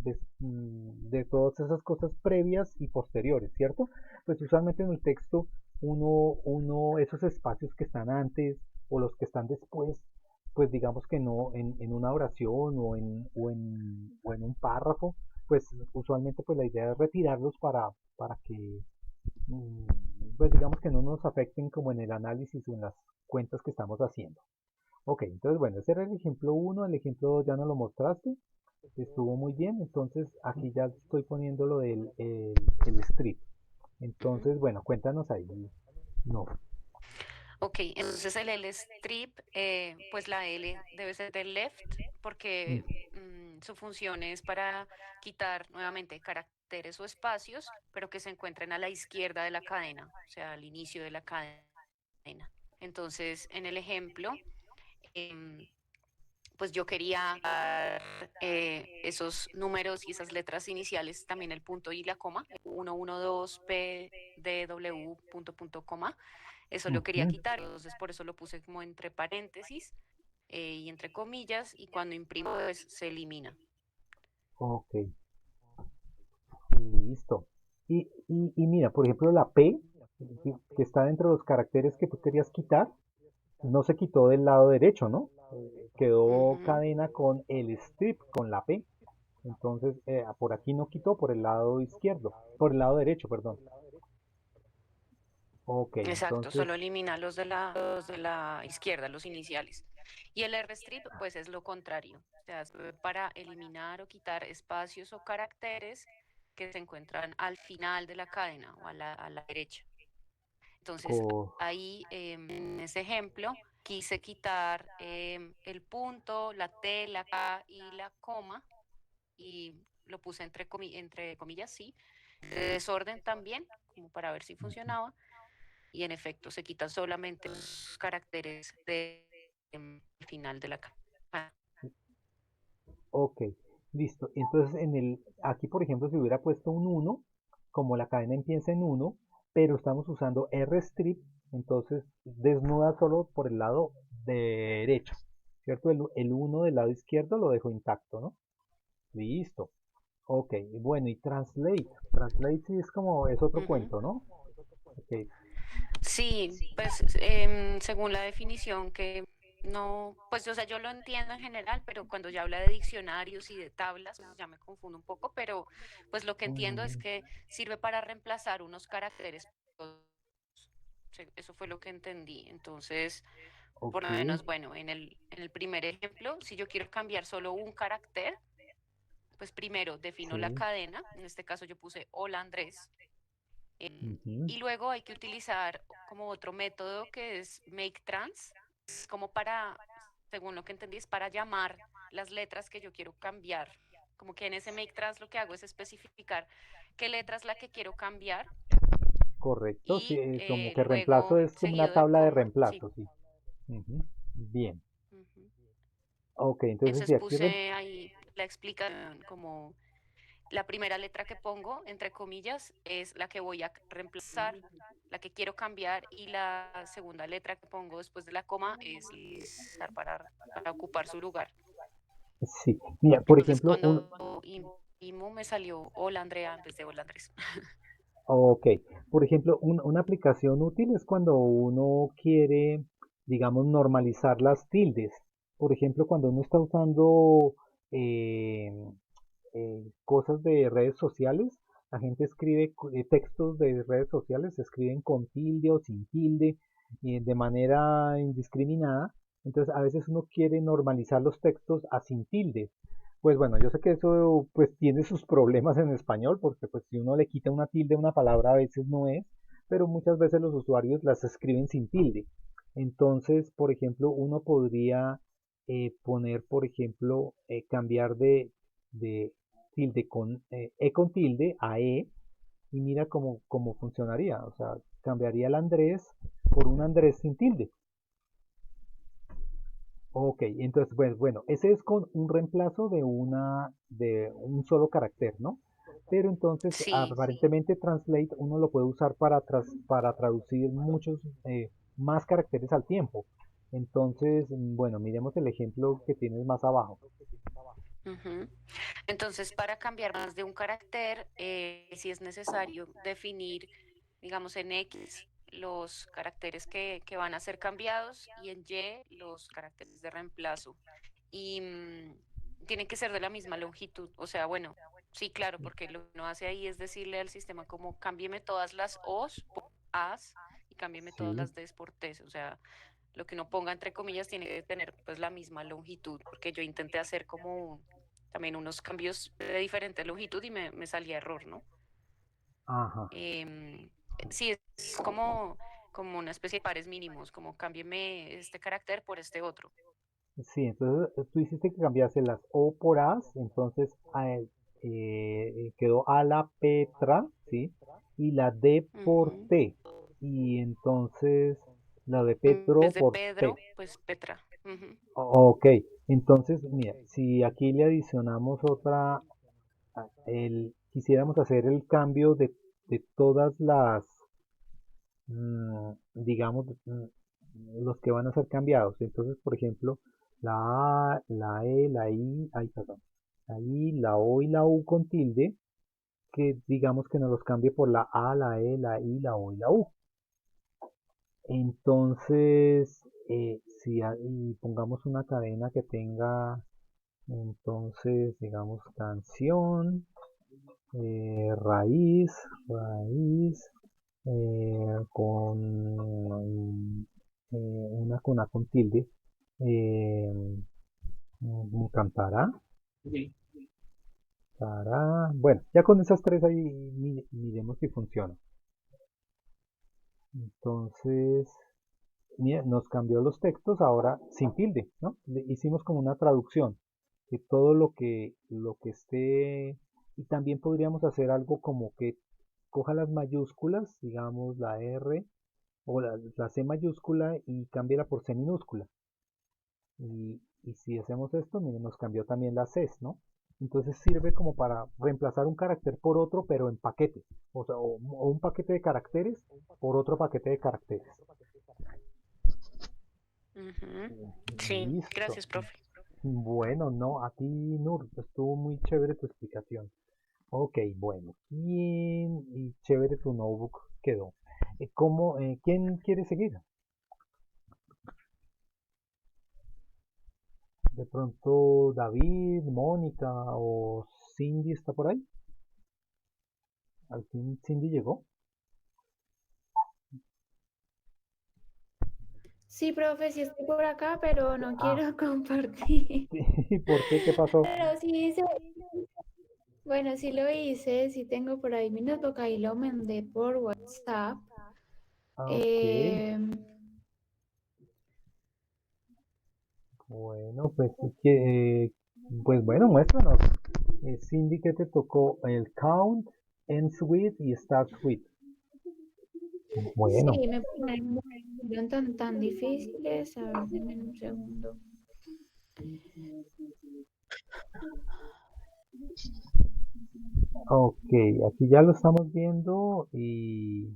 cosas previas y posteriores, ¿cierto? Pues usualmente en el texto esos espacios que están antes o los que están después, pues digamos que no en una oración o en un párrafo, pues usualmente pues la idea es retirarlos para que mm, pues digamos que no nos afecten como en el análisis o en las cuentas que estamos haciendo. Ok, entonces bueno, ese era el ejemplo uno, el ejemplo 2 ya nos lo mostraste, estuvo muy bien, entonces aquí ya estoy poniendo lo el strip. Ujú. Entonces, bueno, cuéntanos ahí. No. Ok, entonces el L strip, pues la L debe ser del left Mm, porque su función es para quitar nuevamente caracteres o espacios, pero que se encuentren a la izquierda de la cadena, o sea, al inicio de la cadena. Entonces, en el ejemplo, em, pues yo quería dar esos números y esas letras iniciales, también el punto y la coma, 112 P, D, W, punto, coma, eso lo quería ujú, quitar, entonces por eso lo puse como entre paréntesis y entre comillas, y cuando imprimo pues se elimina. ok, listo. Y mira, por ejemplo, la P, que está dentro de los caracteres que tú querías quitar, no se quitó del lado derecho, ¿no? Quedó Ujú. cadena con el strip, con la P. Entonces, por aquí no quitó, por el lado izquierdo, por el lado derecho, perdón. Ok, Exacto, entonces, solo elimina los de la izquierda, los iniciales. Y el R-strip, pues es lo contrario, o sea, sirve para eliminar o quitar espacios o caracteres que se encuentran al final de la cadena o a la derecha. Entonces, co- ahí en ese ejemplo quise quitar el punto, la T, la K y la coma y lo puse entre comillas, sí, de desorden también, como para ver si funcionaba, y en efecto se quitan solamente los caracteres de final de la cadena. Ok, listo. Entonces, aquí, por ejemplo, si hubiera puesto un uno, como la cadena empieza en uno, pero estamos usando rstrip, entonces desnuda solo por el lado derecho, ¿cierto? El uno del lado izquierdo lo dejo intacto, ¿no? Listo. Ok, bueno, y translate. Translate sí es como, es otro Ujú. cuento, ¿no? Ok. Sí, pues según la definición que no, pues o sea, yo lo entiendo en general, pero cuando ya habla de diccionarios y de tablas, pues, ya me confundo un poco, pero pues lo que entiendo es Mm, que sirve para reemplazar unos caracteres. Eso fue lo que entendí. Entonces, por ok, lo menos, bueno, en el primer ejemplo, si yo quiero cambiar solo un carácter, pues primero defino la sí. cadena, en este caso yo puse hola Andrés, Ujú, y luego hay que utilizar como otro método que es make trans, es como para, según lo que entendí, es para llamar las letras que yo quiero cambiar. Como que en ese make trans lo que hago es especificar qué letra es la que quiero cambiar correcto, sí, y como que reemplazo luego es como una seguido de tabla de coma, sí. reemplazo, sí. Ujú, bien. Ujú. Ok, entonces Entonces si aquí puse ahí la explicación como la primera letra que pongo, entre comillas, es la que voy a reemplazar, la que quiero cambiar, y la segunda letra que pongo después de la coma es listar para ocupar su lugar. sí, mira, por Entonces, ejemplo, cuando imprimo me salió hola Andrea en vez de hola Andrés. ok, por ejemplo, una aplicación útil es cuando uno quiere, digamos, normalizar las tildes. Por ejemplo, cuando uno está usando eh, cosas de redes sociales, la gente escribe textos de redes sociales, se escriben con tilde o sin tilde, de manera indiscriminada. Entonces, a veces uno quiere normalizar los textos a sin tilde. Pues bueno, yo sé que eso pues tiene sus problemas en español, porque pues si uno le quita una tilde a una palabra a veces no es, pero muchas veces los usuarios las escriben sin tilde. Entonces, por ejemplo, uno podría poner, por ejemplo, cambiar de tilde con E con tilde a E y mira cómo funcionaría. O sea, cambiaría el Andrés por un Andrés sin tilde. Ok, entonces, bueno, ese es con un reemplazo de un solo carácter, ¿no? Pero entonces, Sí, aparentemente Translate uno lo puede usar para traducir muchos más caracteres al tiempo. Entonces, bueno, miremos el ejemplo que tienes más abajo. ujú. Entonces, para cambiar más de un carácter, sí es necesario definir, digamos, en X los caracteres que van a ser cambiados y en Y los caracteres de reemplazo. Y tienen que ser de la misma longitud. O sea, bueno, sí, claro, porque lo que uno hace ahí es decirle al sistema como cámbieme todas las O's por A's y cámbiame todas Sí, las D's por T's. O sea, lo que uno ponga entre comillas tiene que tener pues la misma longitud, porque yo intenté hacer como también unos cambios de diferente longitud y me salía error, ¿no? ajá. Em, sí, es como una especie de pares mínimos, como cámbieme este carácter por este otro. Sí, entonces tú hiciste que cambiase las O por As, entonces quedó a la Petra, ¿sí? Y la D por Ujú. T. Y entonces la de En Petro vez de por P. Pedro, pues Petra. Ujú. Ok, entonces, mira, si aquí le adicionamos otra, quisiéramos hacer el cambio de todas las, digamos, los que van a ser cambiados. Entonces, por ejemplo, la A, la E, la I, ay, perdón, la I, la O y la U con tilde, que digamos que nos los cambie por la A, la E, la I, la O y la U. Entonces, si y pongamos una cadena que tenga, entonces, digamos, canción, raíz, raíz, con una con A con tilde, eh, cantará, bueno, ya con esas tres ahí miremos si funciona. Entonces, mira, nos cambió los textos ahora sin tilde, ¿no? Le hicimos como una traducción de todo lo que esté, y también podríamos hacer algo como que coja las mayúsculas, digamos la R o la C mayúscula y cámbiala por C minúscula. Y si hacemos esto, miren, nos cambió también las Cs, ¿no? Entonces sirve como para reemplazar un carácter por otro, pero en paquete. O sea, o un paquete de caracteres por otro paquete de caracteres. Ujú. Sí, Listo. gracias, profe. Bueno, no, a ti, Nur, estuvo muy chévere tu explicación. Ok, bueno, bien y chévere tu notebook quedó. ¿Quién quiere seguir? De pronto David, Mónica o Cindy está por ahí. Al fin Cindy llegó. Sí, profe, sí estoy por acá, pero no Ah, quiero compartir. ¿por qué? ¿Qué pasó? Pero sí hice, bueno, sí lo hice, sí tengo por ahí mi notebook, ahí lo mandé por WhatsApp. Ok, Em, bueno, pues, pues bueno, muéstranos. Cindy, ¿qué te tocó? El count, ends with y starts with. Bueno, sí, me pusieron tan difíciles. A ver, denme un segundo. ok, aquí ya lo estamos viendo y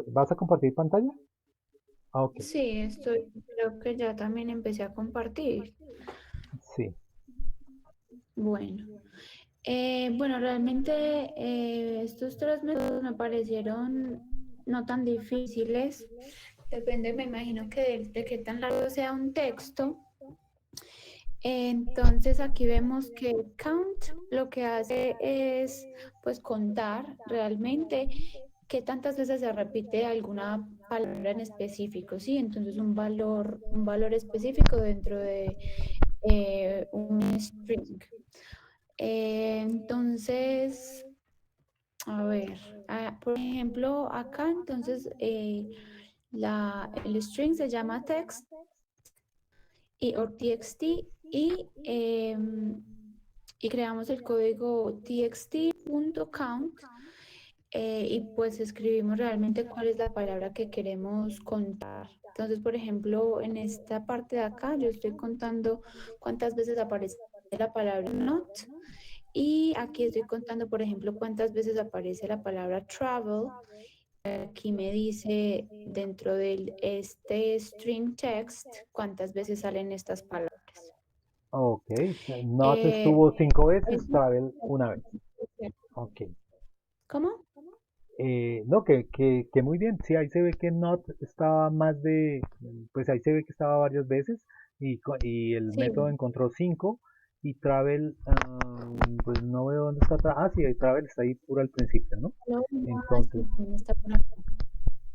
¿vas a compartir pantalla? Ah, ok, Sí, creo que ya también empecé a compartir. sí, Bueno, bueno, realmente estos tres métodos me parecieron no tan difíciles. Depende, me imagino que de qué tan largo sea un texto. Entonces aquí vemos que count lo que hace es pues contar realmente qué tantas veces se repite alguna palabra en específico, ¿sí? Entonces un valor específico dentro de un string. Entonces, a ver, por ejemplo, acá entonces el string se llama text o txt y creamos el código txt.count y pues escribimos realmente cuál es la palabra que queremos contar. Entonces, por ejemplo, en esta parte de acá yo estoy contando cuántas veces aparece la palabra not y aquí estoy contando, por ejemplo, cuántas veces aparece la palabra travel. Aquí me dice dentro de este string text cuántas veces salen estas palabras. ok. Not Eh, estuvo 5 veces, eso- travel una vez. Ok. ¿Cómo? No, que muy bien. Sí, ahí se ve que not estaba pues ahí se ve que estaba varias veces y el Sí, método encontró 5 y travel, pues no veo dónde está. Sí, el travel está ahí puro al principio, ¿no? sí, Entonces, también está por acá.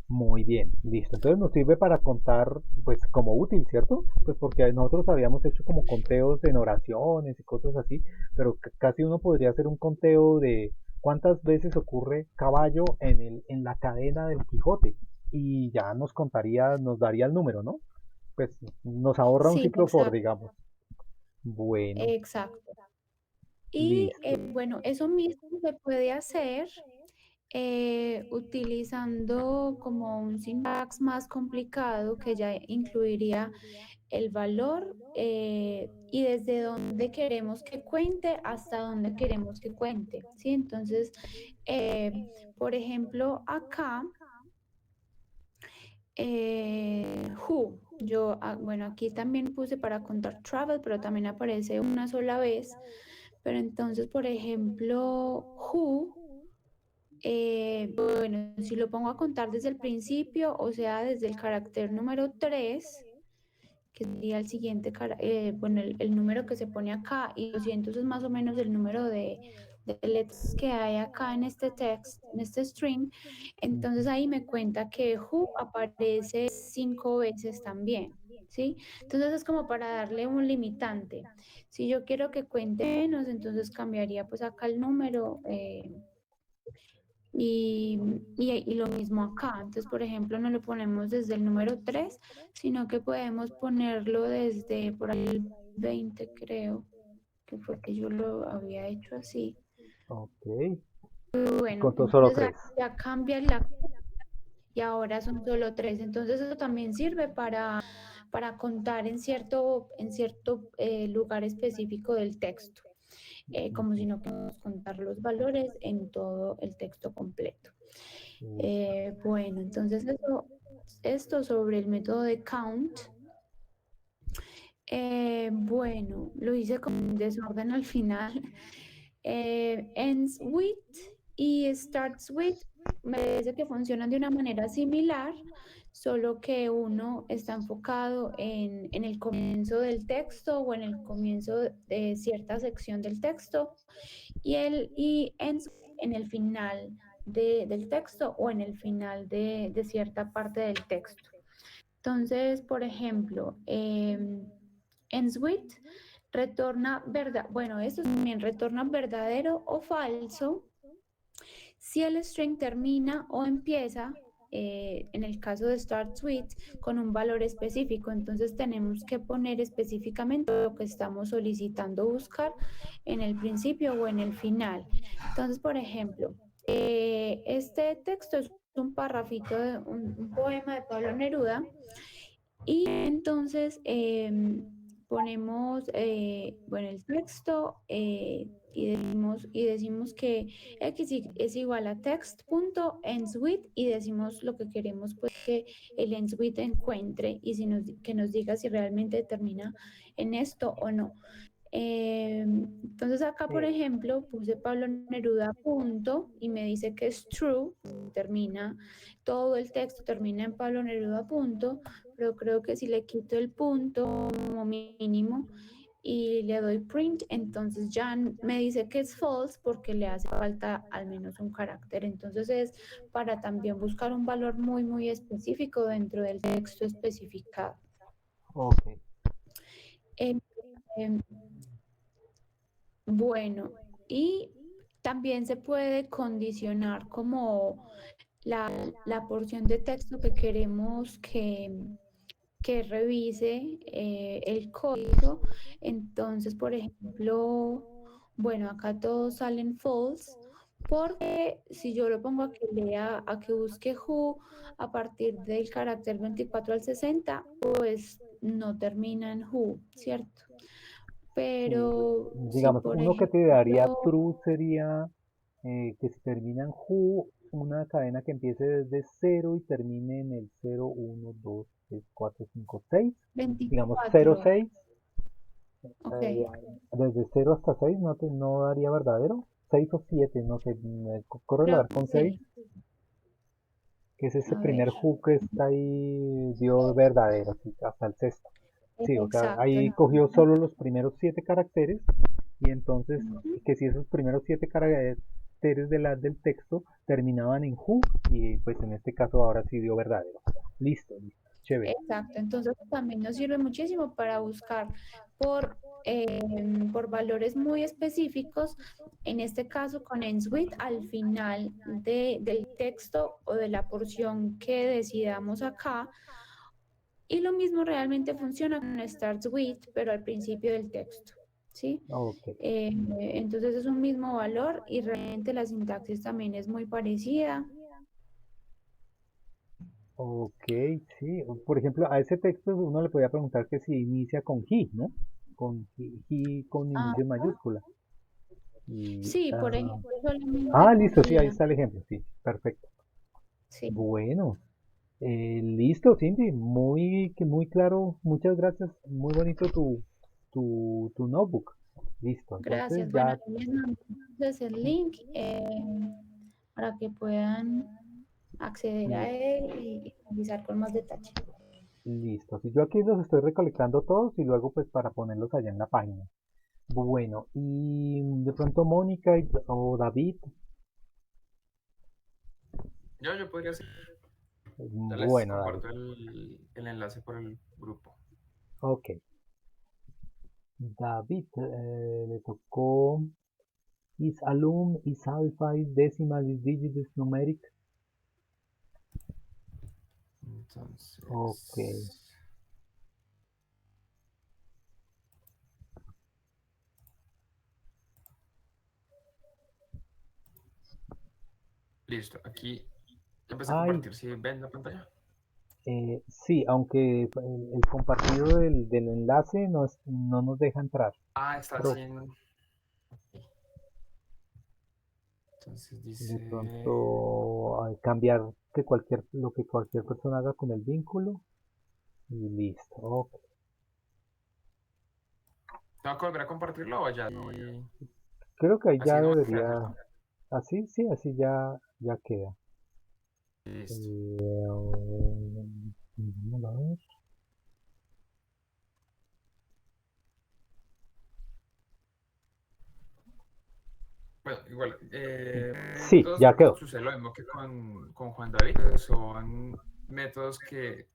muy bien, listo. Entonces nos sirve para contar, pues como útil, ¿cierto? Pues porque nosotros habíamos hecho como conteos en oraciones y cosas así, pero casi uno podría hacer un conteo de cuántas veces ocurre caballo en la cadena del Quijote y ya nos contaría, nos daría el número, ¿no? Pues nos ahorra un Sí, ciclo for, digamos. Bueno, exacto. Y listo. bueno, eso mismo se puede hacer utilizando como un syntax más complicado que ya incluiría el valor y desde dónde queremos que cuente hasta dónde queremos que cuente, ¿sí? Entonces, eh, por ejemplo, acá, yo, bueno, aquí también puse para contar travel, pero también aparece una sola vez. Pero entonces, por ejemplo, bueno, si lo pongo a contar desde el principio, o sea, desde el carácter número 3 que sería el siguiente, bueno, el número que se pone acá, y 200 es más o menos el número de letras que hay acá en este text, en este string. Entonces Ujú. ahí me cuenta que who aparece 5 veces también, ¿sí? Entonces es como para darle un limitante. Si yo quiero que cuente menos, entonces cambiaría pues acá el número. Y lo mismo acá. Entonces, por ejemplo, no lo ponemos desde el número 3 sino que podemos ponerlo desde por ahí el 20 creo, que fue que yo lo había hecho así. Ok, Bueno, Contó solo entonces 3. ya cambia la y ahora son solo 3. Entonces eso también sirve para contar en cierto lugar específico del texto, como si no queremos contar los valores en todo el texto completo. Bueno, entonces esto sobre el método de count. Bueno, lo hice con desorden al final. Ends with y starts with me parece que funcionan de una manera similar, solo que uno está enfocado en el comienzo del texto o en el comienzo de cierta sección del texto y ends en el final del texto o en el final de cierta parte del texto. Entonces, por ejemplo, ends with retorna verdad. Bueno, esto también retorna verdadero o falso si el string termina o empieza, en el caso de start with, con un valor específico. Entonces tenemos que poner específicamente lo que estamos solicitando buscar en el principio o en el final. Entonces, por ejemplo, este texto es un parrafito de un poema de Pablo Neruda y entonces ponemos bueno, el texto y decimos que x es igual a text.endsWith y decimos lo que queremos pues que el endsWith encuentre y que nos diga si realmente termina en esto o no. Entonces acá, por ejemplo, puse Pablo Neruda punto y me dice que es true, termina, todo el texto termina en Pablo Neruda punto, pero creo que si le quito el punto como mínimo y le doy print, entonces ya me dice que es false porque le hace falta al menos un carácter. Entonces es para también buscar un valor muy específico dentro del texto especificado. Ok. Eh, eh, Bueno, y también se puede condicionar como la porción de texto que queremos que revise el código. Entonces, por ejemplo, bueno, acá todos salen false, porque si yo lo pongo a que lea, a que busque who a partir del carácter 24 al 60, pues no termina en who, ¿cierto? Pero si Digamos, por uno que te daría ejemplo, true sería que si termina en who, una cadena que empiece desde 0 y termine en el 0, 1, 2, 3, 4, 5, 6. Digamos 0, 24, 6. ok, Desde 0 hasta 6 no daría verdadero. 6 o 7, no sé, me corre la creo verdad que con 6, sí, que es ese a ver, primer who que está ahí, dio verdadero, sí, hasta el sexto. Sí, o sea, exacto, ahí cogió solo los primeros 7 caracteres y entonces ujú, que si esos primeros 7 caracteres del texto terminaban en who y pues en este caso ahora sí dio verdadero. Listo, listo, chévere. exacto, entonces también nos sirve muchísimo para buscar por, por valores muy específicos, en este caso con EndSWIT al final del texto o de la porción que decidamos acá. Y lo mismo realmente funciona con Starts With, pero al principio del texto, ¿sí? Ok, Entonces es un mismo valor y realmente la sintaxis también es muy parecida. ok, sí. Por ejemplo, a ese texto uno le podía preguntar que si inicia con he, ¿no? Con he con Ah, inicio en mayúscula. Y, sí, por ejemplo, solamente listo, sí, ahí cogía, está el ejemplo, sí, perfecto. sí. Bueno, listo, Cindy, muy claro, muchas gracias, muy bonito tu notebook. Listo, entonces Gracias. Bueno, ya, ahí les mando entonces el link para que puedan acceder a él y revisar con más detalle. listo. Si yo aquí los estoy recolectando todos y luego pues para ponerlos allá en la página. Bueno, y de pronto Mónica o David, Yo podría ser. Ya les bueno, dale. comparto el enlace por el grupo. Ok, David, le tocó is alum, is alpha, is decimal, is digit, is numeric. Ok, Entonces, Listo, aquí empecé a Ay, compartir. ¿Sí ven la pantalla? sí, aunque el compartido del enlace no nos deja entrar. Ah, está Pero sin. Entonces de dice. pronto cambiar lo que cualquier persona haga con el vínculo y listo. Ok. ¿Tengo que volver a compartirlo o ya? Creo que ahí Así ya no va a quedar, debería, ¿cierto? así, sí, así ya queda. Listo. Vamos a ver. Bueno, igual, Sí, todos ya creo que quedó. sucede lo mismo que con Juan David. Son métodos que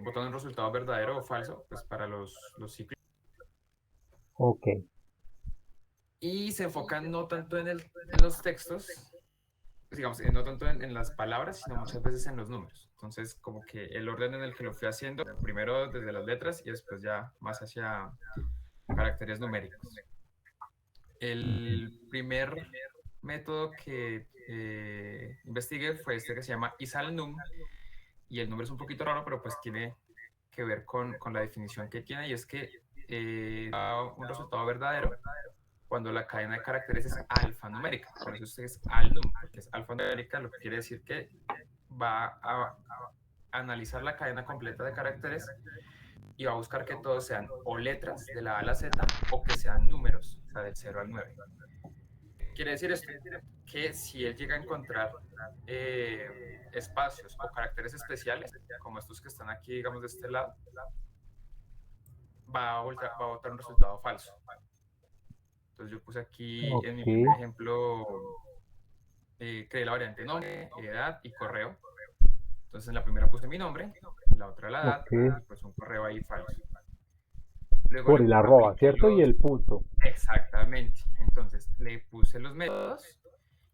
botan un resultado verdadero o falso, pues para los ciclos. Ok, Y se enfocan no tanto en los textos, pues, digamos, no tanto en las palabras, sino muchas veces en los números. Entonces, como que el orden en el que lo fui haciendo, primero desde las letras y después ya más hacia caracteres numéricos. El primer método que investigué fue este que se llama ISALNUM, y el nombre es un poquito raro, pero pues tiene que ver con la definición que tiene, y es que da un resultado verdadero cuando la cadena de caracteres es alfanumérica. Por eso es ALNUM, porque es alfanumérica, lo que quiere decir que va a analizar la cadena completa de caracteres y va a buscar que todos sean o letras de la A a la Z o que sean números, o sea, del 0 al 9. Quiere decir esto, que si él llega a encontrar espacios o caracteres especiales, como estos que están aquí, digamos, de este lado, va a botar un resultado falso. Entonces yo puse aquí en mi ok, primer ejemplo, creé la variante nombre, edad y correo. Entonces en la primera puse mi nombre, en la otra la edad ok. y pues un correo ahí falso. Luego Por le el arroba, apliqué ¿cierto? Y los... el punto. Exactamente. Entonces le puse los métodos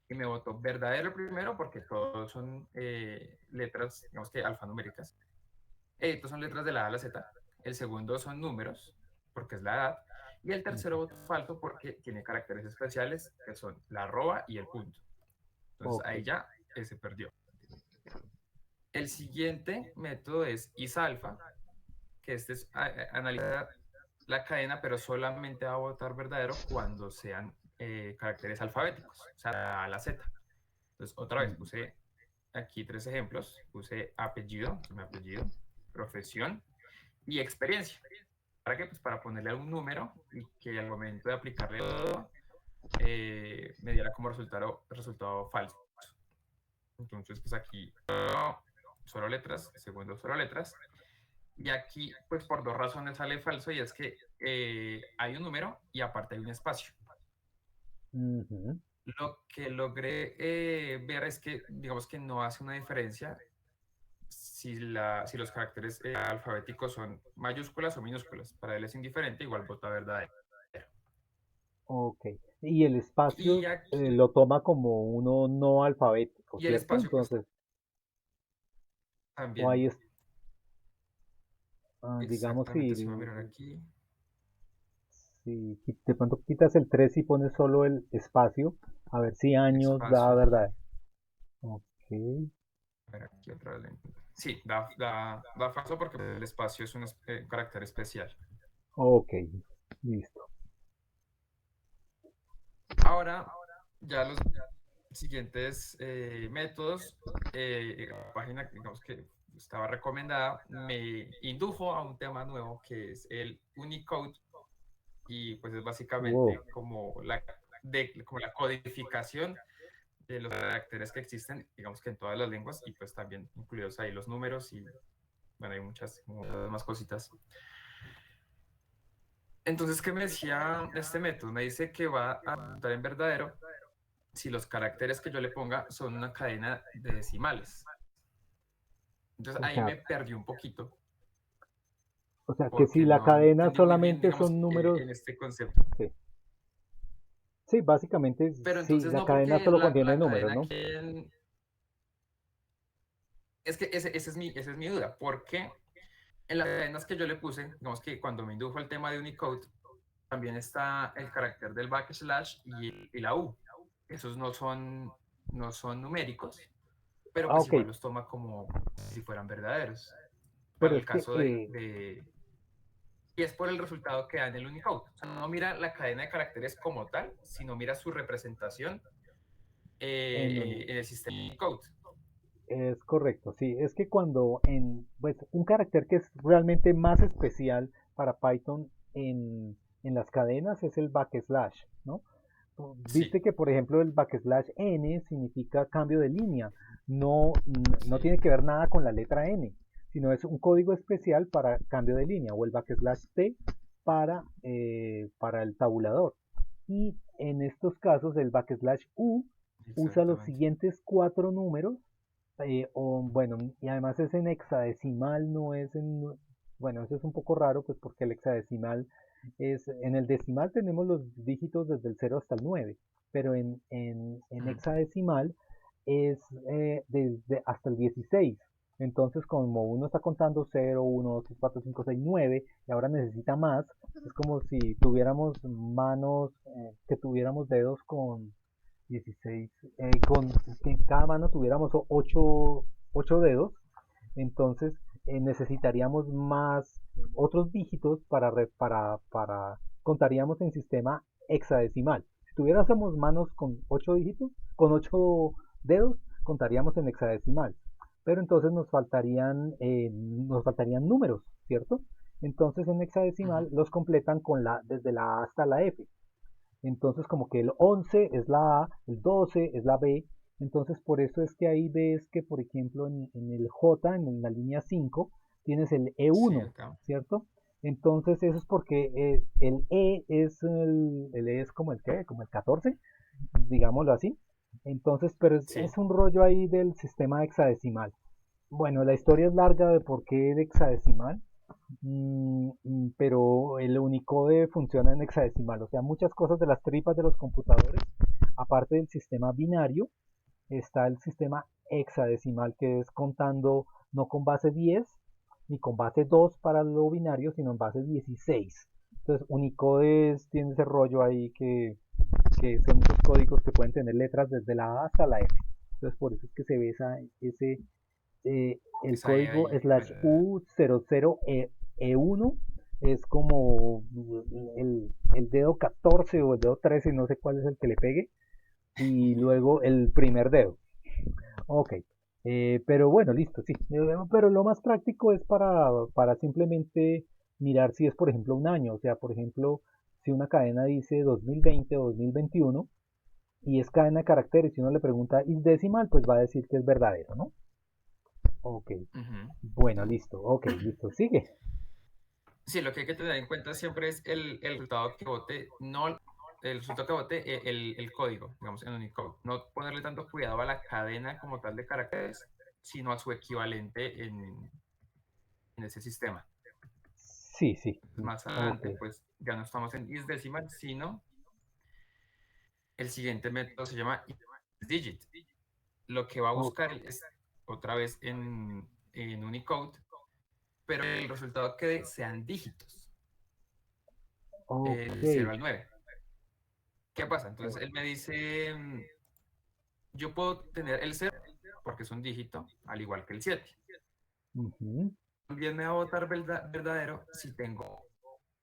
y me votó verdadero primero porque todos son letras, digamos que alfanuméricas. Estos son letras de la A a la Z. El segundo son números, porque es la edad. Y el tercero voto falso porque tiene caracteres especiales, que son la arroba y el punto. Entonces Ok, ahí ya se perdió. El siguiente método es ISALFA, que este es analizar la cadena, pero solamente va a votar verdadero cuando sean caracteres alfabéticos, o sea, a la Z. Entonces, otra vez puse aquí 3 ejemplos. Puse apellido, mi apellido, profesión y experiencia. ¿Para qué? Pues para ponerle algún número y que al momento de aplicarle todo me diera como resultado falso. Entonces, pues aquí solo letras, segundo solo letras. Y aquí, pues por 2 razones sale falso, y es que hay un número y aparte hay un espacio. ujú, Lo que logré ver es que, digamos que no hace una diferencia si los caracteres alfabéticos son mayúsculas o minúsculas. Para él es indiferente, igual vota verdadero. ok. Y el Y espacio aquí, lo toma como uno no alfabético, y el ¿cierto? espacio, pues Entonces, o también, ahí es, digamos, exactamente, si va a mirar aquí, si de pronto quitas el 3 y pones solo el espacio, a ver si años da espacio, verdad. Ok, a ver aquí otra vez. Sí, da falso porque el espacio es un carácter especial. ok, listo. Ahora, ya los siguientes métodos, la página, digamos que estaba recomendada, me indujo a un tema nuevo que es el Unicode, y pues es Wow, básicamente como la codificación de los caracteres que existen, digamos que en todas las lenguas, y pues también incluidos ahí los números y bueno, hay muchas más cositas. Entonces, ¿qué me decía este método? Me dice que va a dar en verdadero si los caracteres que yo le ponga son una cadena de decimales. Entonces o ahí sea, me perdí un poquito que si porque la no cadena entendí muy bien, solamente digamos, son números, en este concepto. sí, sí, básicamente Pero sí, entonces la no, cadena porque solo contiene la números, cadena ¿no? que... Es que esa es mi duda, porque en las cadenas que yo le puse, digamos que cuando me indujo el tema de Unicode, también está el carácter del backslash y la U. Esos no son no son numéricos, pero Ah, pues ok, igual los toma como si fueran verdaderos. Para pero el es que, caso y es por el resultado que da en el Unicode. O sea, no mira la cadena de caracteres como tal, sino mira su representación en el, en el sistema Unicode. es correcto, sí, es que cuando pues un carácter que es realmente más especial para Python en las cadenas es el backslash, ¿no? Sí, Viste que, por ejemplo, el backslash n significa cambio de línea. No, no sí. tiene que ver nada con la letra n, sino es un código especial para cambio de línea, o el backslash t para el tabulador. Y en estos casos, el backslash u usa los Exactamente. siguientes cuatro números, bueno, y además es en hexadecimal, no es en, bueno, eso es un poco raro, pues porque el hexadecimal en el decimal tenemos los dígitos desde el 0 hasta el 9, pero en Mm, hexadecimal es desde hasta el 16. Entonces, como uno está contando 0, 1, 2, 3, 4, 5, 6, 9, y ahora necesita más, es como si tuviéramos manos, que tuviéramos dedos con 16, con que en cada mano tuviéramos 8 dedos, entonces necesitaríamos más otros dígitos contaríamos en sistema hexadecimal. Si tuviéramos manos con 8 dígitos, con 8 dedos, contaríamos en hexadecimal. Pero entonces nos faltarían números, ¿cierto? Entonces en hexadecimal ujú. los completan desde la A hasta la F. Entonces como que el 11 es la A, el 12 es la B. Entonces por eso es que ahí ves que, por ejemplo, en el J, en la línea 5 tienes el Sí, E1, acá. ¿cierto? Entonces eso es porque el E el E es como el ¿qué? Como el 14, digámoslo así. Entonces, pero Sí. es un rollo ahí del sistema hexadecimal. Bueno, la historia es larga de por qué el hexadecimal, pero el Unicode funciona en hexadecimal, o sea, muchas cosas de las tripas de los computadores, aparte del sistema binario, está el sistema hexadecimal, que es contando no con base 10 ni con base 2 para lo binario, sino en base 16. Entonces, Unicode tiene ese rollo ahí que son esos códigos que pueden tener letras desde la A hasta la F. Entonces, por eso es que se ve el Esa E código ahí. slash U00E1 es como el dedo 14 o el dedo 13, no sé cuál es el que le pegue, y luego el primer dedo. Ok, pero bueno, listo, sí. Pero lo más práctico es para simplemente mirar si es, por ejemplo, un año. O sea, por ejemplo, si una cadena dice 2020 o 2021 y es cadena de caracteres y uno le pregunta is decimal, pues va a decir que es verdadero, ¿no? Ok, Ujú. bueno, listo, ok, listo, sigue. Sí, lo que hay que tener en cuenta siempre es el resultado que vote, no el resultado que vote, el código, digamos, en Unicode. No ponerle tanto cuidado a la cadena como tal de caracteres, sino a su equivalente en ese sistema. Sí, sí, Más ok. adelante, pues ya no estamos en isDecimal, sino el siguiente método se llama isDigit. Lo que va a O- buscar es otra vez en Unicode, pero el resultado que dé sean dígitos, ok. del 0 al 9. ¿Qué pasa? Entonces él me dice, yo puedo tener el 0 porque es un dígito, al igual que el 7. Ujú. También me va a votar verdadero si tengo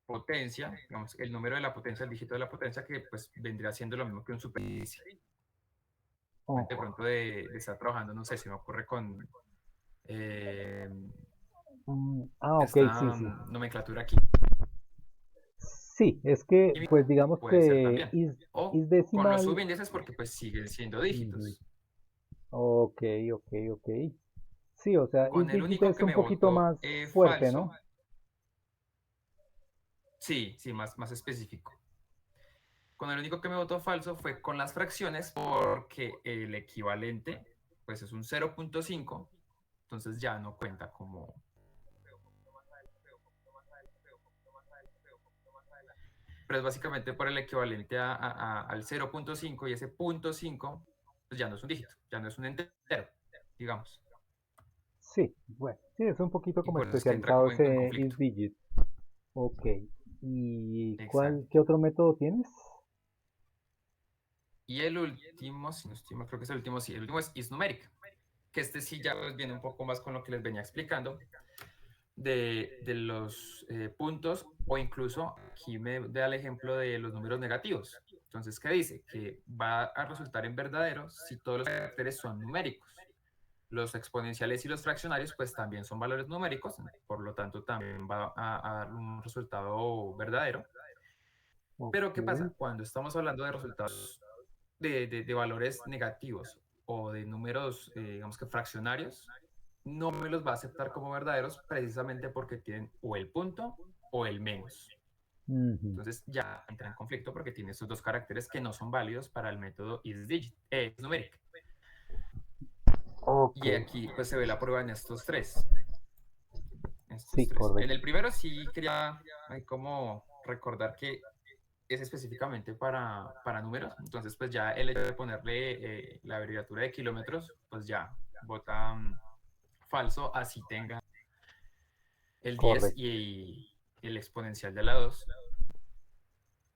potencia, digamos, el número de la potencia, el dígito de la potencia, que pues vendría siendo lo mismo que un superíndice. De Oh, pronto de estar trabajando, no sé, si me ocurre con eh, ok, sí, esta sí. nomenclatura aquí. Sí, es que, Química pues digamos puede ser que también. O is con los decimal. subíndices porque pues siguen siendo Ujú. dígitos. Ok, ok, ok. Sí, o sea, Con is el digit único es que un me poquito votó más fuerte, ¿no? falso, sí, sí, más específico. Con el único que me votó falso fue con las fracciones porque el equivalente pues es un 0.5, entonces ya no cuenta como... Pero es básicamente por el equivalente al 0.5 y ese punto 5 pues ya no es un dígito, ya no es un entero, digamos. Sí, bueno, sí, es un poquito Y como por eso es que entra especializado como en ese conflicto. is digit. Ok. ¿Y Exacto. qué otro método tienes? Y el último, si no estoy mal, creo que es el último, sí, el último es isnumeric, que este sí ya pues, viene un poco más con lo que les venía explicando de los puntos, o incluso aquí me da el ejemplo de los números negativos. Entonces, ¿qué dice? Que va a resultar en verdadero si todos los caracteres son numéricos. Los exponenciales y los fraccionarios pues también son valores numéricos, por lo tanto también va a dar un resultado verdadero. Pero ¿qué Ok. pasa? Cuando estamos hablando de resultados de valores negativos o de números, digamos que fraccionarios, no me los va a aceptar como verdaderos precisamente porque tienen o el punto o el menos. Ujú. Entonces ya entra en conflicto porque tiene estos dos caracteres que no son válidos para el método isNumeric. Ok. Y aquí pues se ve la prueba en estos tres. Sí, Estos tres. En correcto. el primero sí quería como recordar que es específicamente para números, entonces pues ya el hecho de ponerle la abreviatura de kilómetros, pues ya vota falso, así tenga el 10 Correcto. y el exponencial de la 2.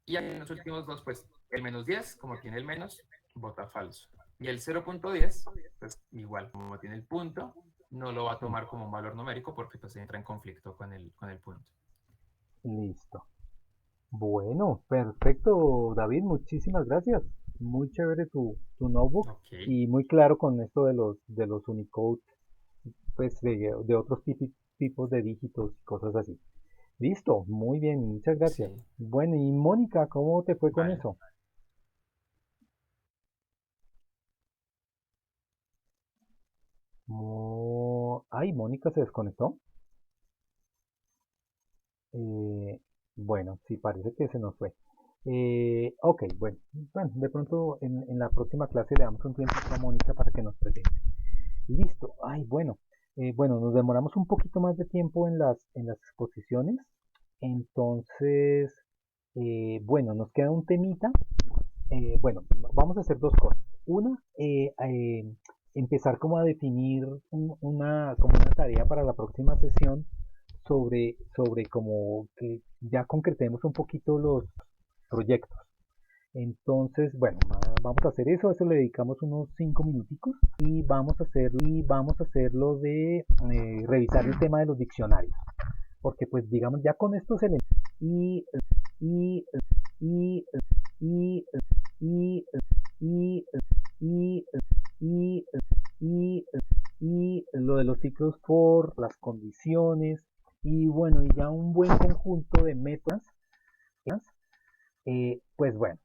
Y en los últimos dos, pues el -10, como tiene el menos, vota falso. Y el 0.10, pues igual, como tiene el punto, no lo va a Sí. tomar como un valor numérico porque pues entra en conflicto con el punto. Listo. Bueno, perfecto, David, muchísimas gracias. Muy chévere tu notebook Ok, y muy claro con esto de los Unicode, pues de otros tipos de dígitos y cosas así. Listo, muy bien, muchas gracias. sí, Bueno, y Mónica, ¿cómo te fue con vale. eso? Ay, Mónica se desconectó. Eh, bueno, sí, parece que se nos fue. Ok, bueno, de pronto en la próxima clase le damos un tiempo a Mónica para que nos presente. Listo. Ay, bueno, nos demoramos un poquito más de tiempo en las exposiciones. Entonces, bueno, nos queda un temita. Bueno, vamos a hacer dos cosas. Una, empezar como a definir como una tarea para la próxima sesión sobre como que ya concretemos un poquito los proyectos. Entonces, bueno, vamos a hacer eso, a eso le dedicamos unos 5 minuticos y vamos a hacerlo de revisar el tema de los diccionarios, porque pues digamos ya con estos elementos y y y y y y y y y lo de los ciclos for, las condiciones y bueno, y ya un buen conjunto de metas, pues bueno,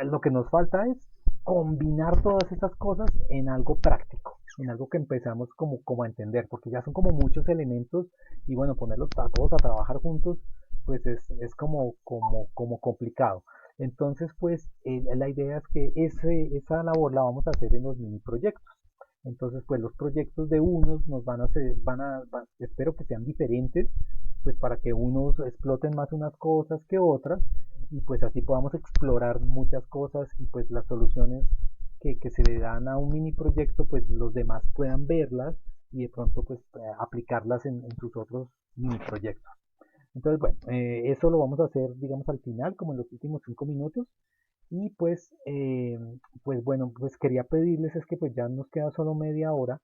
lo que nos falta es combinar todas esas cosas en algo práctico, en algo que empezamos como a entender, porque ya son como muchos elementos y bueno, ponerlos a todos a trabajar juntos, pues es como complicado. Entonces, pues la idea es que esa labor la vamos a hacer en los mini proyectos. Entonces, pues los proyectos de unos nos van a hacer, espero que sean diferentes, pues para que unos exploten más unas cosas que otras y pues así podamos explorar muchas cosas y pues las soluciones que se le dan a un mini proyecto, pues los demás puedan verlas y de pronto pues aplicarlas en sus otros mini proyectos. Entonces, bueno, eso lo vamos a hacer, digamos, al final, como en los últimos 5 minutos. Y pues bueno, pues quería pedirles es que pues ya nos queda solo media hora.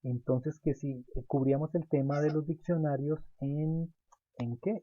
Entonces que si cubríamos el tema de los diccionarios ¿en qué?